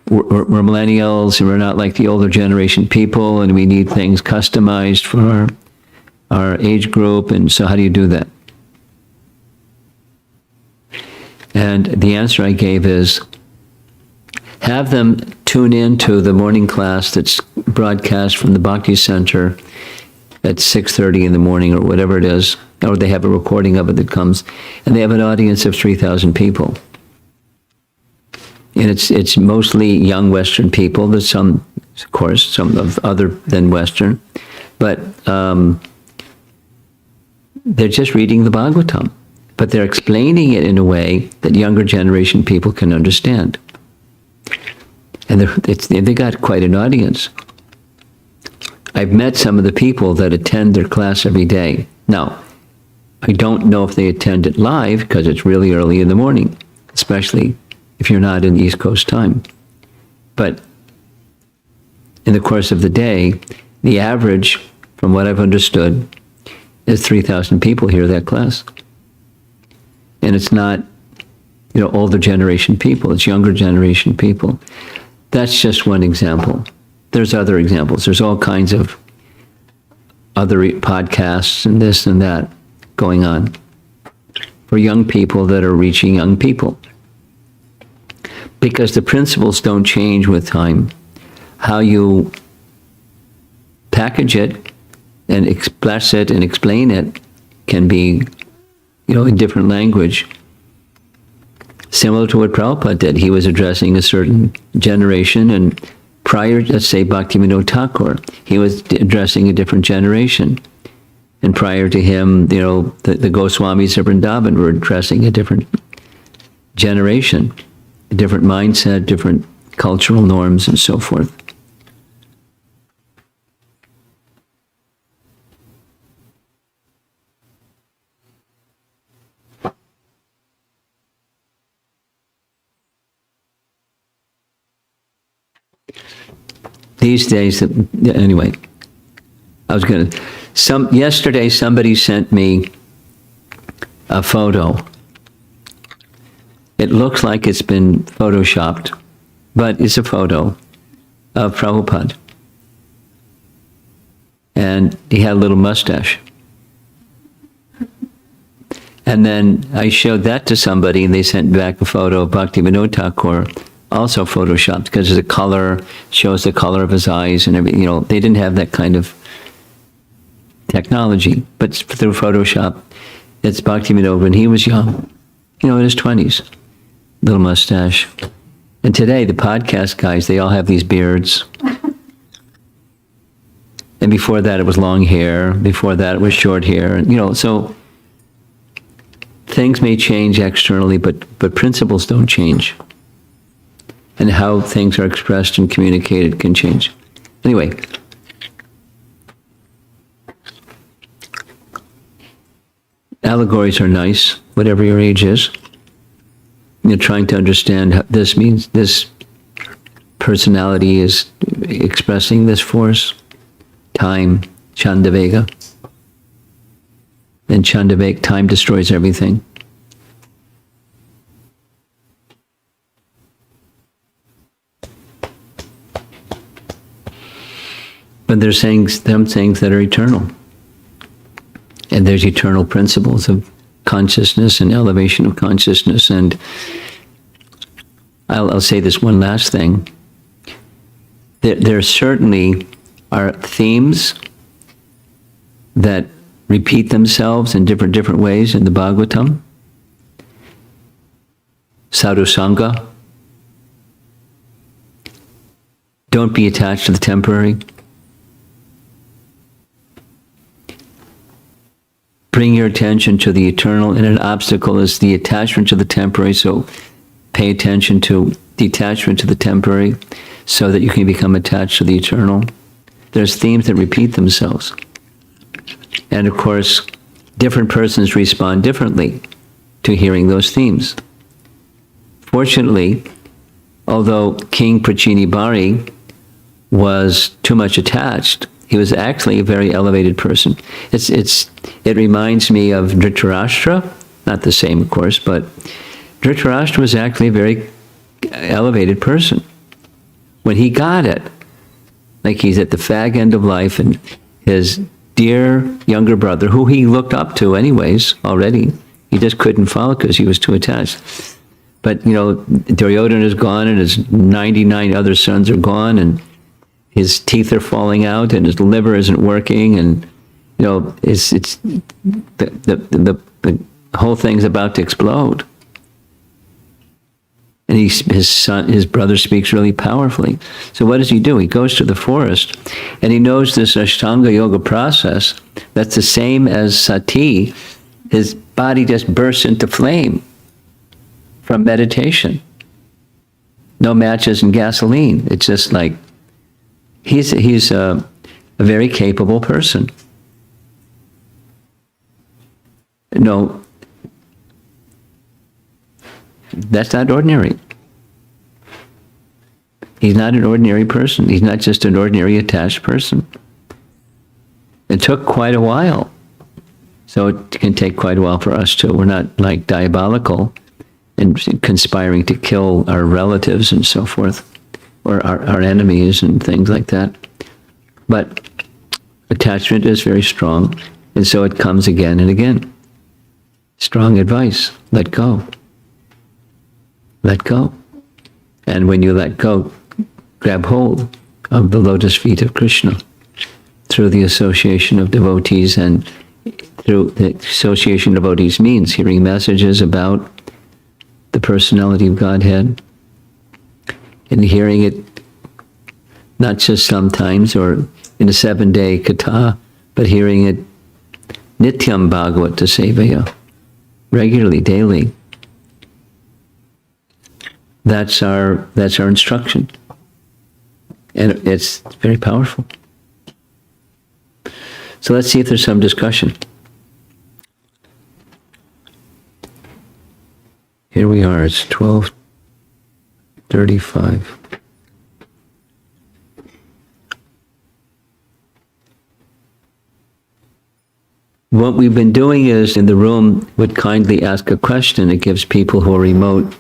Speaker 1: millennials and we're not like the older generation people and we need things customized for our age group, and so how do you do that? And the answer I gave is, have them tune in to the morning class that's broadcast from the Bhakti Center at 6:30 in the morning or whatever it is, or they have a recording of it that comes, and they have an audience of 3,000 people. And it's mostly young Western people. There's some, of course, some of other than Western, but they're just reading the Bhagavatam, but they're explaining it in a way that younger generation people can understand. And they got quite an audience. I've met some of the people that attend their class every day. Now, I don't know if they attend it live because it's really early in the morning, especially if you're not in East Coast time. But in the course of the day, the average, from what I've understood, is 3,000 people hear that class. And it's not, older generation people, it's younger generation people. That's just one example. There's other examples. There's all kinds of other podcasts and this and that going on for young people that are reaching young people. Because the principles don't change with time. How you package it and express it and explain it can be, in different language. Similar to what Prabhupada did. He was addressing a certain generation, and prior, let's say, Bhaktivinoda Thakur, he was addressing a different generation. And prior to him, the Goswamis of Vrindavan were addressing a different generation, a different mindset, different cultural norms, and so forth. These days, anyway, yesterday somebody sent me a photo. It looks like it's been photoshopped, but it's a photo of Prabhupada. And he had a little mustache. And then I showed that to somebody and they sent back a photo of Bhaktivinoda Thakur, also photoshopped, because the color shows the color of his eyes and everything. They didn't have that kind of technology, but through Photoshop, it's Bhaktivinoda when he was young, in his 20s, little mustache. And today, the podcast guys, they all have these beards. And before that, it was long hair. Before that, it was short hair. And, so things may change externally, but principles don't change. And how things are expressed and communicated can change. Anyway, allegories are nice, whatever your age is. You're trying to understand how this means this personality is expressing this force, time, Chandavega. And Chandavega, time destroys everything. But there's some things that are eternal. And there's eternal principles of consciousness and elevation of consciousness. And I'll say this one last thing. There certainly are themes that repeat themselves in different ways in the Bhagavatam. Sadhu Sangha. Don't be attached to the temporary. Bring your attention to the eternal, and an obstacle is the attachment to the temporary, so pay attention to detachment to the temporary so that you can become attached to the eternal. There's themes that repeat themselves. And of course, different persons respond differently to hearing those themes. Fortunately, although King Prachinibari was too much attached, he was actually a very elevated person. It reminds me of Dhritarashtra, not the same, of course, but Dhritarashtra was actually a very elevated person. When he got it, like he's at the fag end of life, and his dear younger brother, who he looked up to anyways already, he just couldn't follow because he was too attached. But, you know, Duryodhana is gone, and his 99 other sons are gone, and his teeth are falling out, and his liver isn't working, and, you know, the whole thing's about to explode. And his brother speaks really powerfully. So what does he do? He goes to the forest, and he knows this Ashtanga Yoga process. That's the same as sati. His body just bursts into flame from meditation. No matches and gasoline. It's just like, he's a very capable person. No, that's not ordinary. He's not an ordinary person. He's not just an ordinary attached person. It took quite a while. So it can take quite a while for us too. We're not like diabolical and conspiring to kill our relatives and so forth, or our enemies and things like that. But attachment is very strong, and so it comes again and again. Strong advice, let go. Let go. And when you let go, grab hold of the lotus feet of Krishna through the association of devotees, and through the association of devotees means hearing messages about the personality of Godhead, and hearing it not just sometimes or in a 7-day katha, but hearing it nityam bhagavata sevaya, regularly, daily. That's our instruction. And it's very powerful. So let's see if there's some discussion. Here we are, it's 12:35. What we've been doing is, in the room, would kindly ask a question. It gives people who are remote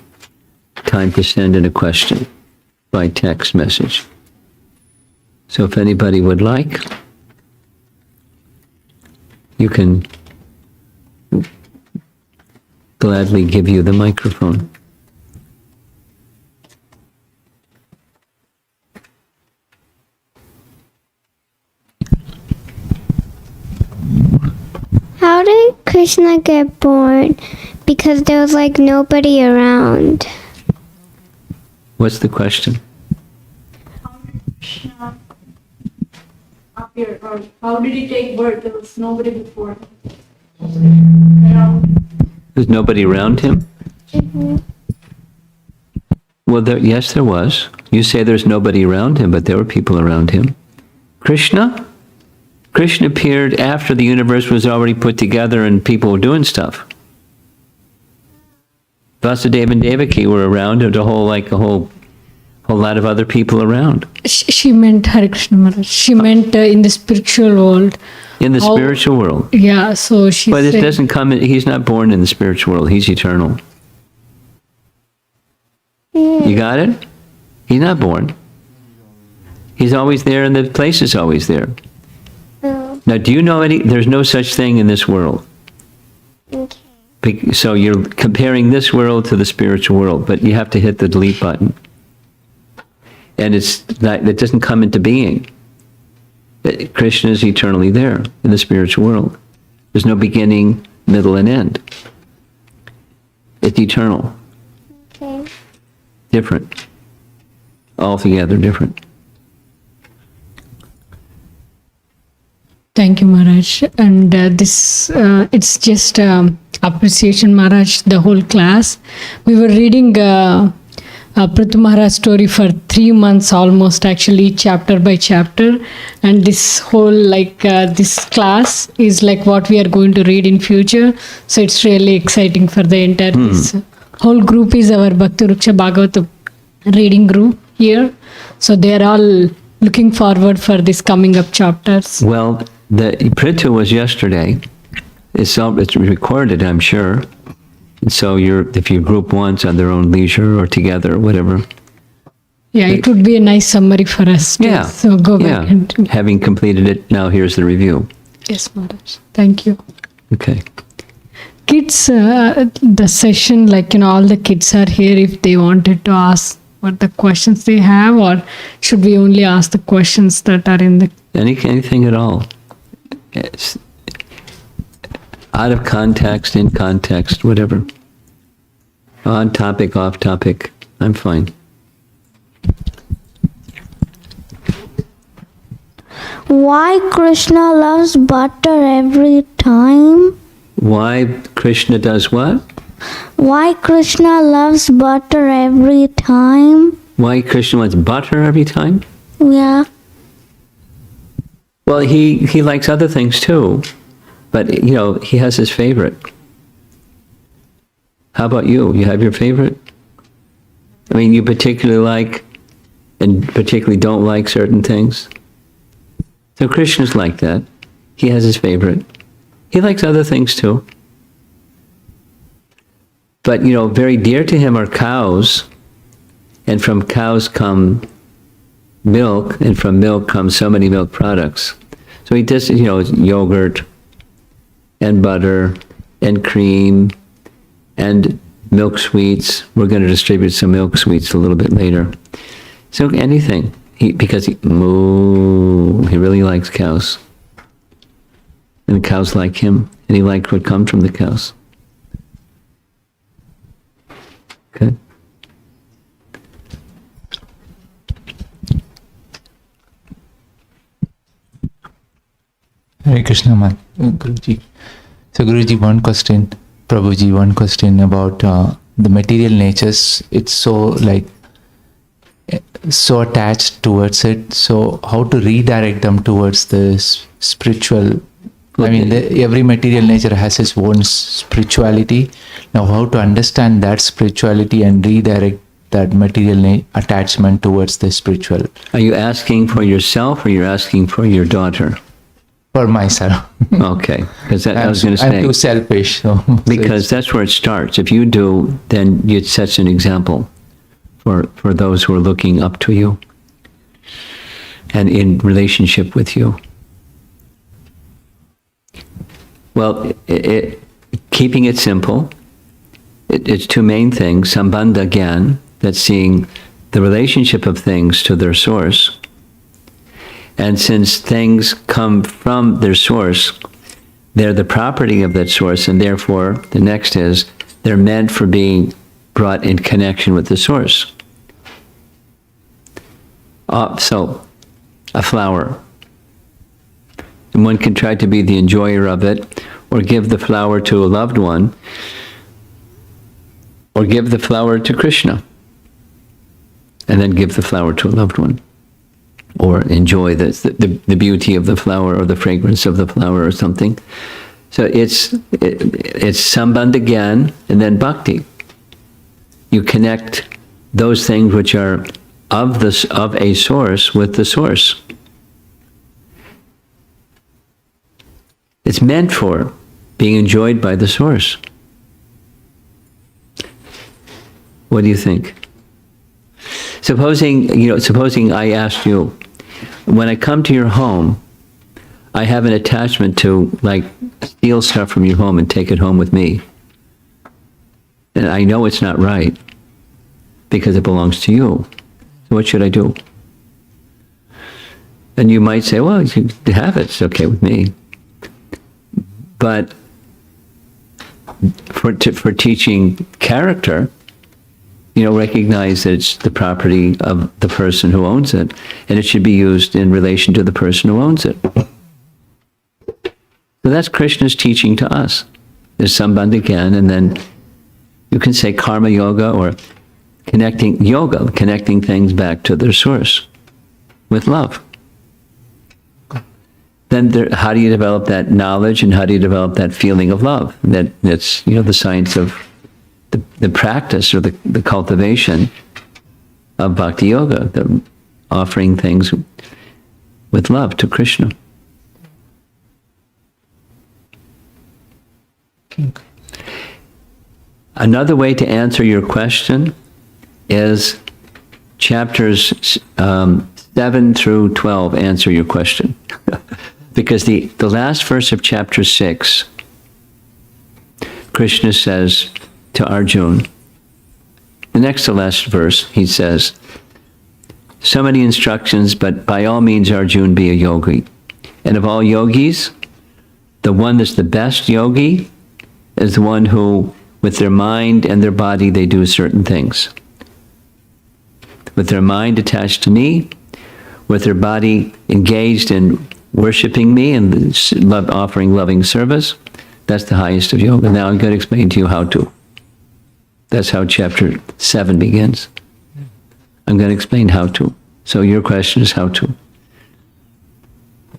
Speaker 1: time to send in a question by text message. So if anybody would like, you can gladly give you the microphone.
Speaker 3: How did Krishna get born? Because there was like nobody around.
Speaker 1: What's the question?
Speaker 4: How did Krishna appear, or how did he take birth? There was nobody before around.
Speaker 1: There's nobody around him?
Speaker 3: Mm-hmm.
Speaker 1: Well, yes, there was. You say there's nobody around him, but there were people around him. Krishna appeared after the universe was already put together and people were doing stuff. Vasudeva and Devaki were around, and a whole lot of other people around.
Speaker 5: She meant Hare Krishna Maharaj. She meant in the spiritual world.
Speaker 1: In the spiritual world.
Speaker 5: Yeah, so she
Speaker 1: But
Speaker 5: said,
Speaker 1: it doesn't come, he's not born in the spiritual world. He's eternal. You got it? He's not born. He's always there, and the place is always there.
Speaker 3: Oh,
Speaker 1: Now, do you know there's no such thing in this world.
Speaker 3: okay.
Speaker 1: So you're comparing this world to the spiritual world, but you have to hit the delete button. And it doesn't come into being. Krishna is eternally there in the spiritual world. There's no beginning, middle, and end. It's eternal.
Speaker 3: Okay.
Speaker 1: Different. Altogether different.
Speaker 5: thank you Maharaj. And this, it's just appreciation Maharaj, the whole class. We were reading Prithu Maharaj story for 3 months almost, actually, chapter by chapter. And this whole, this class is like what we are going to read in future. So it's really exciting for the entire, this whole group is our Bhakti Ruksha Bhagavata reading group here. So they are all looking forward for this coming up chapters.
Speaker 1: Well, the Prithu was yesterday. It's recorded, I'm sure. And so if you group once on their own leisure or together or whatever.
Speaker 5: Yeah, it would be a nice summary for us. Too.
Speaker 1: Yeah.
Speaker 5: So go back and
Speaker 1: Having completed it, now here's the review.
Speaker 5: yes, Maharaj. Thank you.
Speaker 1: Okay.
Speaker 5: Kids, the session, all the kids are here if they wanted to ask what the questions they have, or should we only ask the questions that are in the...
Speaker 1: Anything at all. It's out of context, in context, whatever. On topic, off topic, I'm fine.
Speaker 3: Why Krishna loves butter every time?
Speaker 1: Why Krishna does what?
Speaker 3: Why Krishna loves butter every time?
Speaker 1: Why Krishna wants butter every time?
Speaker 3: Yeah.
Speaker 1: Well, he likes other things too, but he has his favorite. How about you? You have your favorite? I mean, you particularly like and particularly don't like certain things. So Krishna's like that. He has his favorite. He likes other things too. But, very dear to him are cows, and from cows come milk, and from milk come so many milk products. So he does, yogurt and butter and cream and milk sweets. We're going to distribute some milk sweets a little bit later. So anything, because he really likes cows. And the cows like him, and he liked what comes from the cows. Okay.
Speaker 2: Hare Krishna, Guruji. So Guruji, one question, Prabhuji, one question about the material natures. It's so attached towards it. So how to redirect them towards the spiritual? I mean, every material nature has its own spirituality. Now, how to understand that spirituality and redirect that material attachment towards the spiritual?
Speaker 1: Are you asking for yourself or you're asking for your daughter?
Speaker 2: For myself.
Speaker 1: Okay, because I was going to say...
Speaker 2: I'm too selfish. So
Speaker 1: because that's where it starts. If you do, then it sets an example for those who are looking up to you and in relationship with you. Well, keeping it simple, it's two main things. Sambandha Gyan, that's seeing the relationship of things to their source. And since things come from their source, they're the property of that source, and therefore, the next is, they're meant for being brought in connection with the source. So, a flower. And one can try to be the enjoyer of it, or give the flower to a loved one, or give the flower to Krishna, and then give the flower to a loved one, or enjoy the beauty of the flower or the fragrance of the flower or something. So it's Sambandha Gyan and then Bhakti. You connect those things which are of a source with the source. It's meant for being enjoyed by the source. What do you think? Supposing I asked you, when I come to your home, I have an attachment to steal stuff from your home and take it home with me. And I know it's not right because it belongs to you. So what should I do? And you might say, well, you can have it, it's okay with me. But for teaching character, recognize that it's the property of the person who owns it, and it should be used in relation to the person who owns it. So that's Krishna's teaching to us. There's Sambandha Gyan, and then you can say karma yoga or connecting things back to their source with love. Then how do you develop that knowledge and how do you develop that feeling of love? That's the science of the practice or the cultivation of Bhakti Yoga, the offering things with love to Krishna. Another way to answer your question is chapters 7 through 12 answer your question. Because the last verse of chapter 6, Krishna says to Arjuna, the next to last verse, he says, so many instructions, but by all means, Arjuna, be a yogi. And of all yogis, the one that's the best yogi is the one who, with their mind and their body, they do certain things. With their mind attached to me, with their body engaged in worshiping me and offering loving service, that's the highest of yoga. Now I'm going to explain to you how to. That's how chapter 7 begins. I'm going to explain how to. So your question is how to.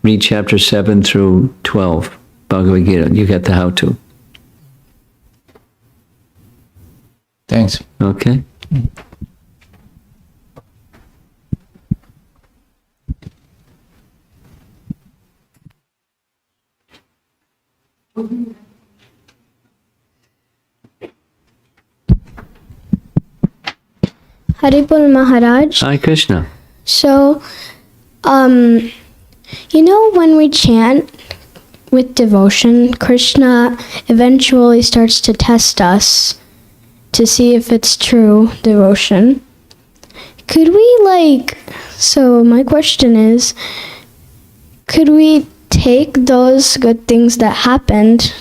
Speaker 1: Read chapter 7 through 12, Bhagavad-Gita. You get the how to.
Speaker 2: Thanks.
Speaker 1: Okay?
Speaker 3: Haribol Maharaj.
Speaker 1: Hi, Krishna.
Speaker 3: So, when we chant with devotion, Krishna eventually starts to test us to see if it's true devotion. Could we, so my question is, could we take those good things that happened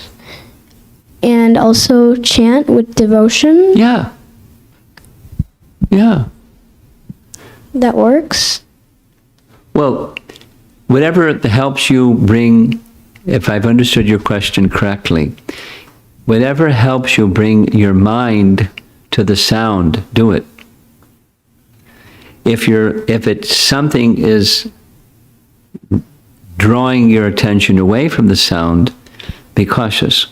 Speaker 3: and also chant with devotion?
Speaker 1: Yeah. Yeah.
Speaker 3: That works?
Speaker 1: Well, whatever helps you bring, if I've understood your question correctly, whatever helps you bring your mind to the sound, do it. If it's something is drawing your attention away from the sound, be cautious.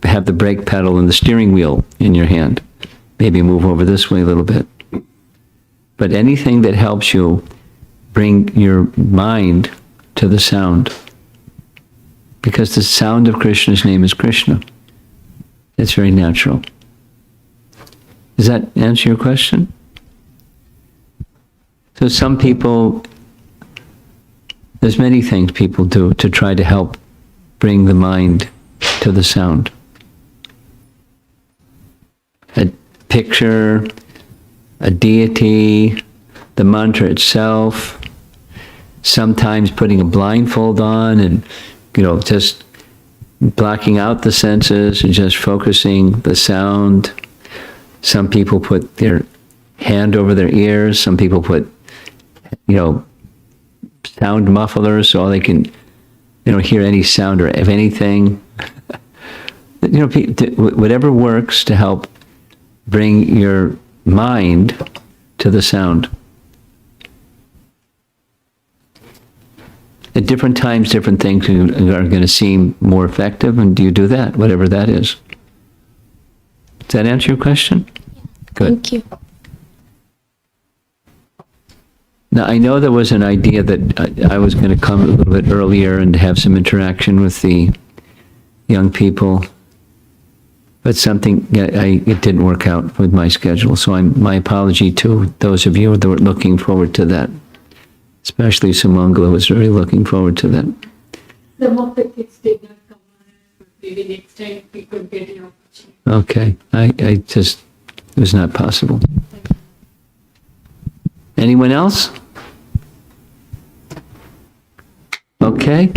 Speaker 1: Have the brake pedal and the steering wheel in your hand. Maybe move over this way a little bit. But anything that helps you bring your mind to the sound, because the sound of Krishna's name is Krishna. It's very natural. Does that answer your question? So some people, there's many things people do to try to help bring the mind to the sound. A picture, a deity, the mantra itself, sometimes putting a blindfold on and, just blocking out the senses and just focusing the sound. Some people put their hand over their ears. Some people put, sound mufflers so they don't hear any sound or of anything. Whatever works to help bring your mind to the sound. At different times, different things are going to seem more effective, and do you do that, whatever that is? Does that answer your question? Good.
Speaker 3: Thank you.
Speaker 1: Now, I know there was an idea that I was going to come a little bit earlier and have some interaction with the young people, but it didn't work out with my schedule. So my apology to those of you that were looking forward to that, especially Sumangala was really looking forward to that.
Speaker 4: Some of the kids did not come on, maybe next time we could get an opportunity.
Speaker 1: Okay, it was not possible. Anyone else? Okay.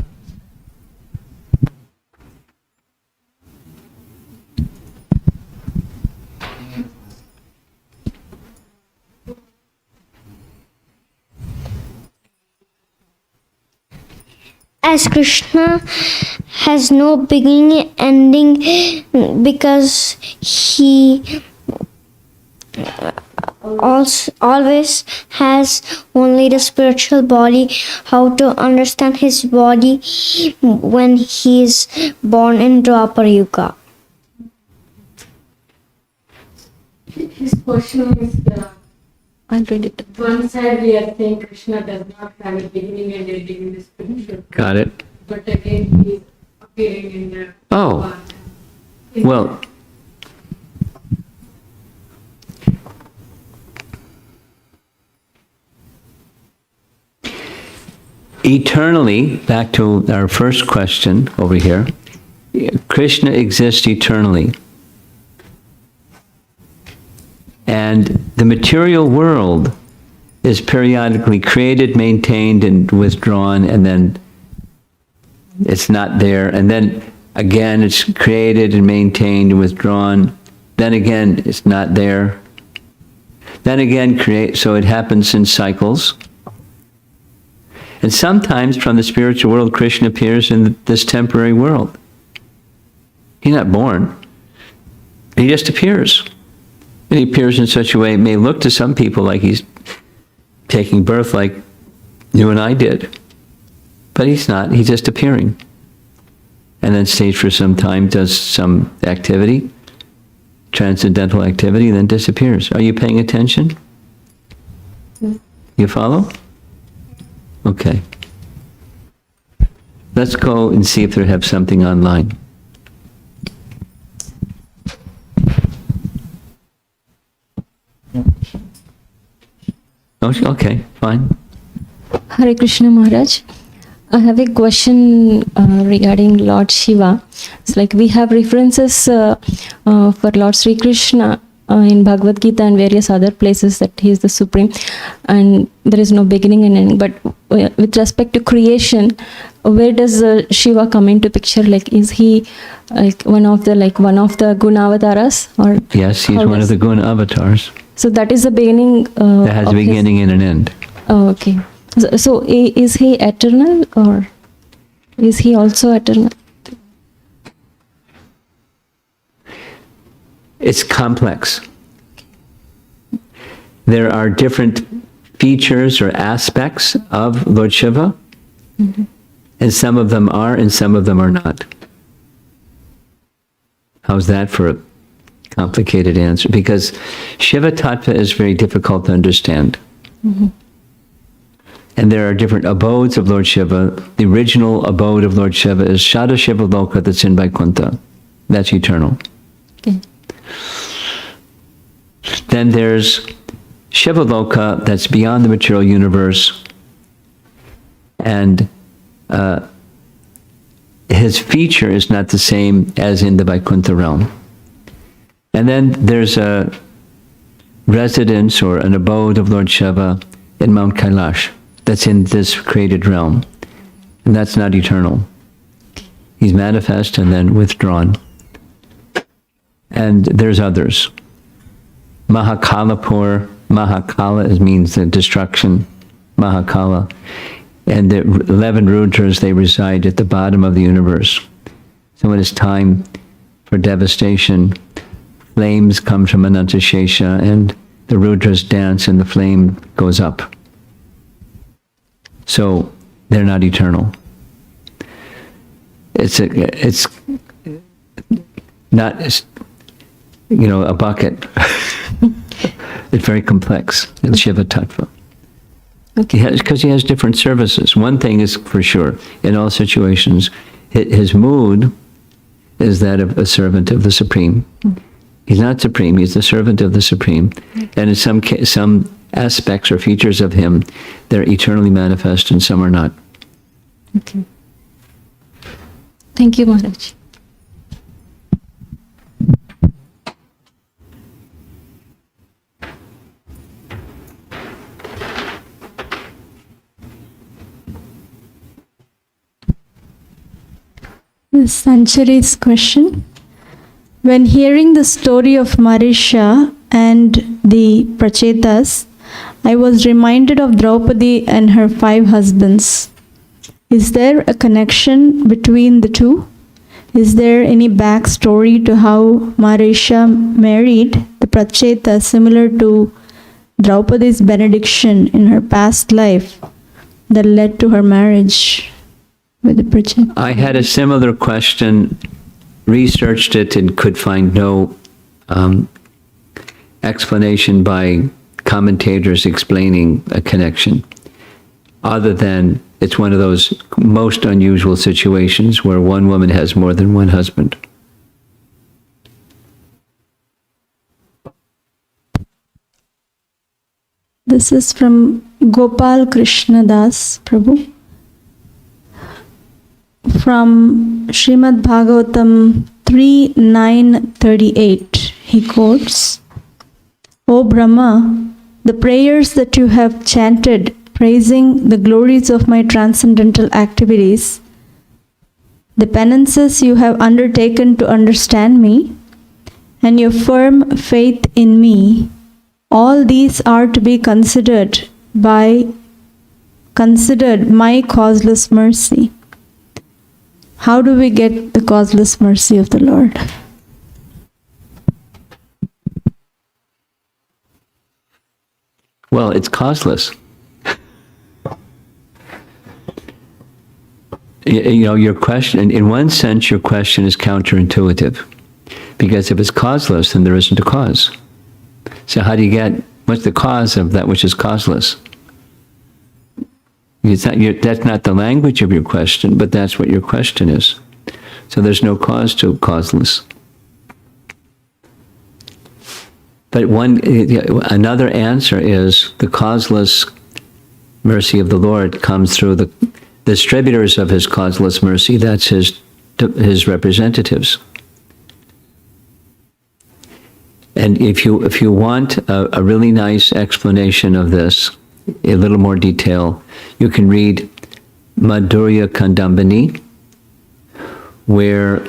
Speaker 3: As Krishna has no beginning ending because he always has only the spiritual body, how to understand his body when he is born in Dwapar Yuga?
Speaker 5: His question is
Speaker 6: I'll read it.
Speaker 5: one side we are saying Krishna does not have a beginning and ending in the spiritual,
Speaker 1: Got it?
Speaker 5: but again he is appearing in the
Speaker 1: Oh, well, eternally, back to our first question over here, Krishna exists eternally. And the material world is periodically created, maintained, and withdrawn, and then it's not there. And then again, it's created and maintained and withdrawn. Then again, it's not there. Then again, so it happens in cycles. And sometimes from the spiritual world, Krishna appears in this temporary world. He's not born. He just appears. And he appears in such a way, it may look to some people like he's taking birth like you and I did. But he's not. He's just appearing. And then stays for some time, does some activity, transcendental activity, and then disappears. Are you paying attention? You follow? Okay. Let's go and see if they have something online. Okay, fine.
Speaker 6: Hare Krishna Maharaj. I have a question regarding Lord Shiva. It's like we have references for Lord Sri Krishna in Bhagavad-Gita and various other places that he is the supreme and there is no beginning and ending. But with respect to creation, where does Shiva come into picture? Like, is he like one of the Guna avatars? Or
Speaker 1: Yes, he's one of the Guna avatars.
Speaker 6: So that is the beginning.
Speaker 1: That has a beginning and an end.
Speaker 6: Oh, okay. So is he eternal or is he also eternal?
Speaker 1: It's complex. There are different features or aspects of Lord Shiva, and some of them are and some of them are not. How's that for a complicated answer? Because Shiva Tattva is very difficult to understand. And there are different abodes of Lord Shiva. The original abode of Lord Shiva is Shada Shiva Loka, that's in Vaikuntha. That's eternal.
Speaker 6: Okay.
Speaker 1: Then there's Shiva Loka, that's beyond the material universe. And his feature is not the same as in the Vaikuntha realm. And then there's a residence or an abode of Lord Shiva in Mount Kailash. That's in this created realm. And that's not eternal. He's manifest and then withdrawn. And there's others. Mahakalapur, Mahakala means the destruction, Mahakala. And the 11 Rudras, they reside at the bottom of the universe. So when it's time for devastation, flames come from Anantashesha and the Rudras dance and the flame goes up. So they're not eternal. It's not, a bucket. It's very complex, in Shiva Tattva.
Speaker 6: Okay.
Speaker 1: Because he has different services. One thing is for sure, in all situations, his mood is that of a servant of the Supreme. He's not supreme, he's the servant of the Supreme. And in some aspects or features of him, they're eternally manifest and some are not.
Speaker 6: Okay. Thank you, Maharaj.
Speaker 4: Sanchari's question. When hearing the story of Marisha and the Prachetas, I was reminded of Draupadi and her 5 husbands. Is there a connection between the two? Is there any backstory to how Marisha married the Pracheta similar to Draupadi's benediction in her past life that led to her marriage with the Pracheta?
Speaker 1: I had a similar question, researched it, and could find no explanation by commentators explaining a connection, other than it's one of those most unusual situations where one woman has more than one husband.
Speaker 4: This is from Gopal Krishna Das Prabhu. From Srimad Bhagavatam 3:9-38, he quotes, O Brahma, the prayers that you have chanted praising the glories of my transcendental activities, the penances you have undertaken to understand me, and your firm faith in me, all these are to be considered my causeless mercy. How do we get the causeless mercy of the Lord?
Speaker 1: Well, it's causeless. Your question, in one sense, your question is counterintuitive. Because if it's causeless, then there isn't a cause. So how do you get, what's the cause of that which is causeless? That's not the language of your question, but that's what your question is. So there's no cause to causeless. But another answer is the causeless mercy of the Lord comes through the distributors of his causeless mercy. That's his representatives. And if you want a really nice explanation of this, a little more detail, you can read Madhurya Kandambini, where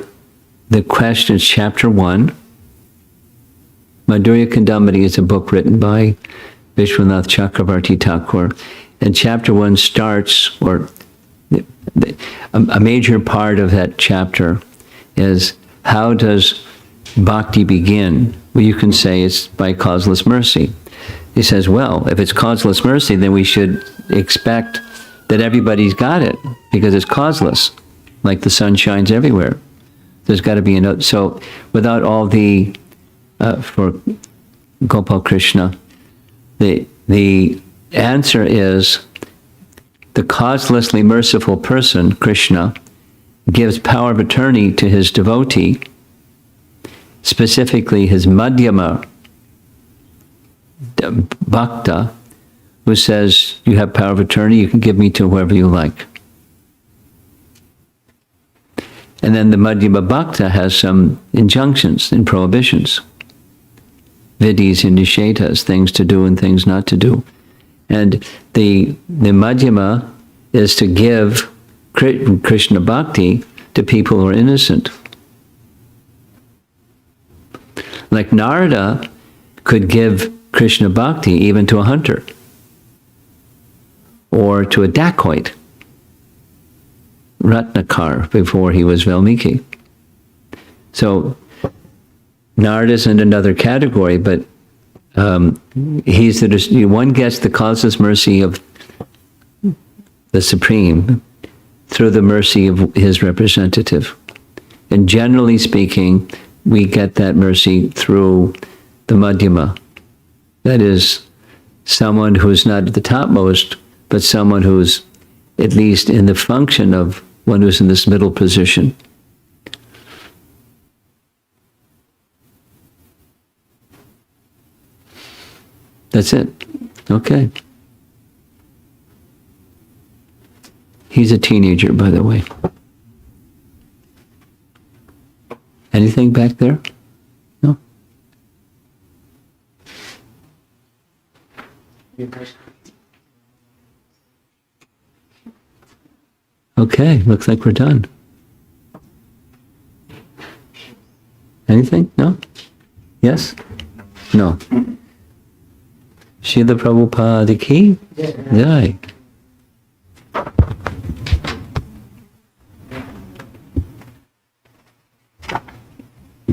Speaker 1: the question is chapter 1. Madhurya Kandambini is a book written by Vishwanath Chakravarti Thakur, and chapter 1 starts, or a major part of that chapter is, how does bhakti begin? Well, you can say it's by causeless mercy. He says, well, if it's causeless mercy, then we should expect that everybody's got it, because it's causeless, like the sun shines everywhere. There's got to be another. So without all the, for Gopal Krishna, the answer is the causelessly merciful person, Krishna, gives power of attorney to his devotee, specifically his Madhyama Bhakta, who says, you have power of attorney, you can give me to whoever you like. And then the Madhyama Bhakta has some injunctions and prohibitions. Vidis and nishetas, things to do and things not to do. And the Madhyama is to give Krishna Bhakti to people who are innocent. Like Narada could give Krishna Bhakti even to a hunter or to a dacoit, Ratnakar, before he was Valmiki. So Narada's in another category, but one gets the causeless mercy of the Supreme through the mercy of his representative. And generally speaking, we get that mercy through the Madhyama. That is, someone who's not at the topmost, but someone who's at least in the function of one who's in this middle position. That's it. Okay. He's a teenager, by the way. Anything back there? No? Okay, looks like we're done. Anything? No? Yes? No? Srila Prabhupada ki? Jai.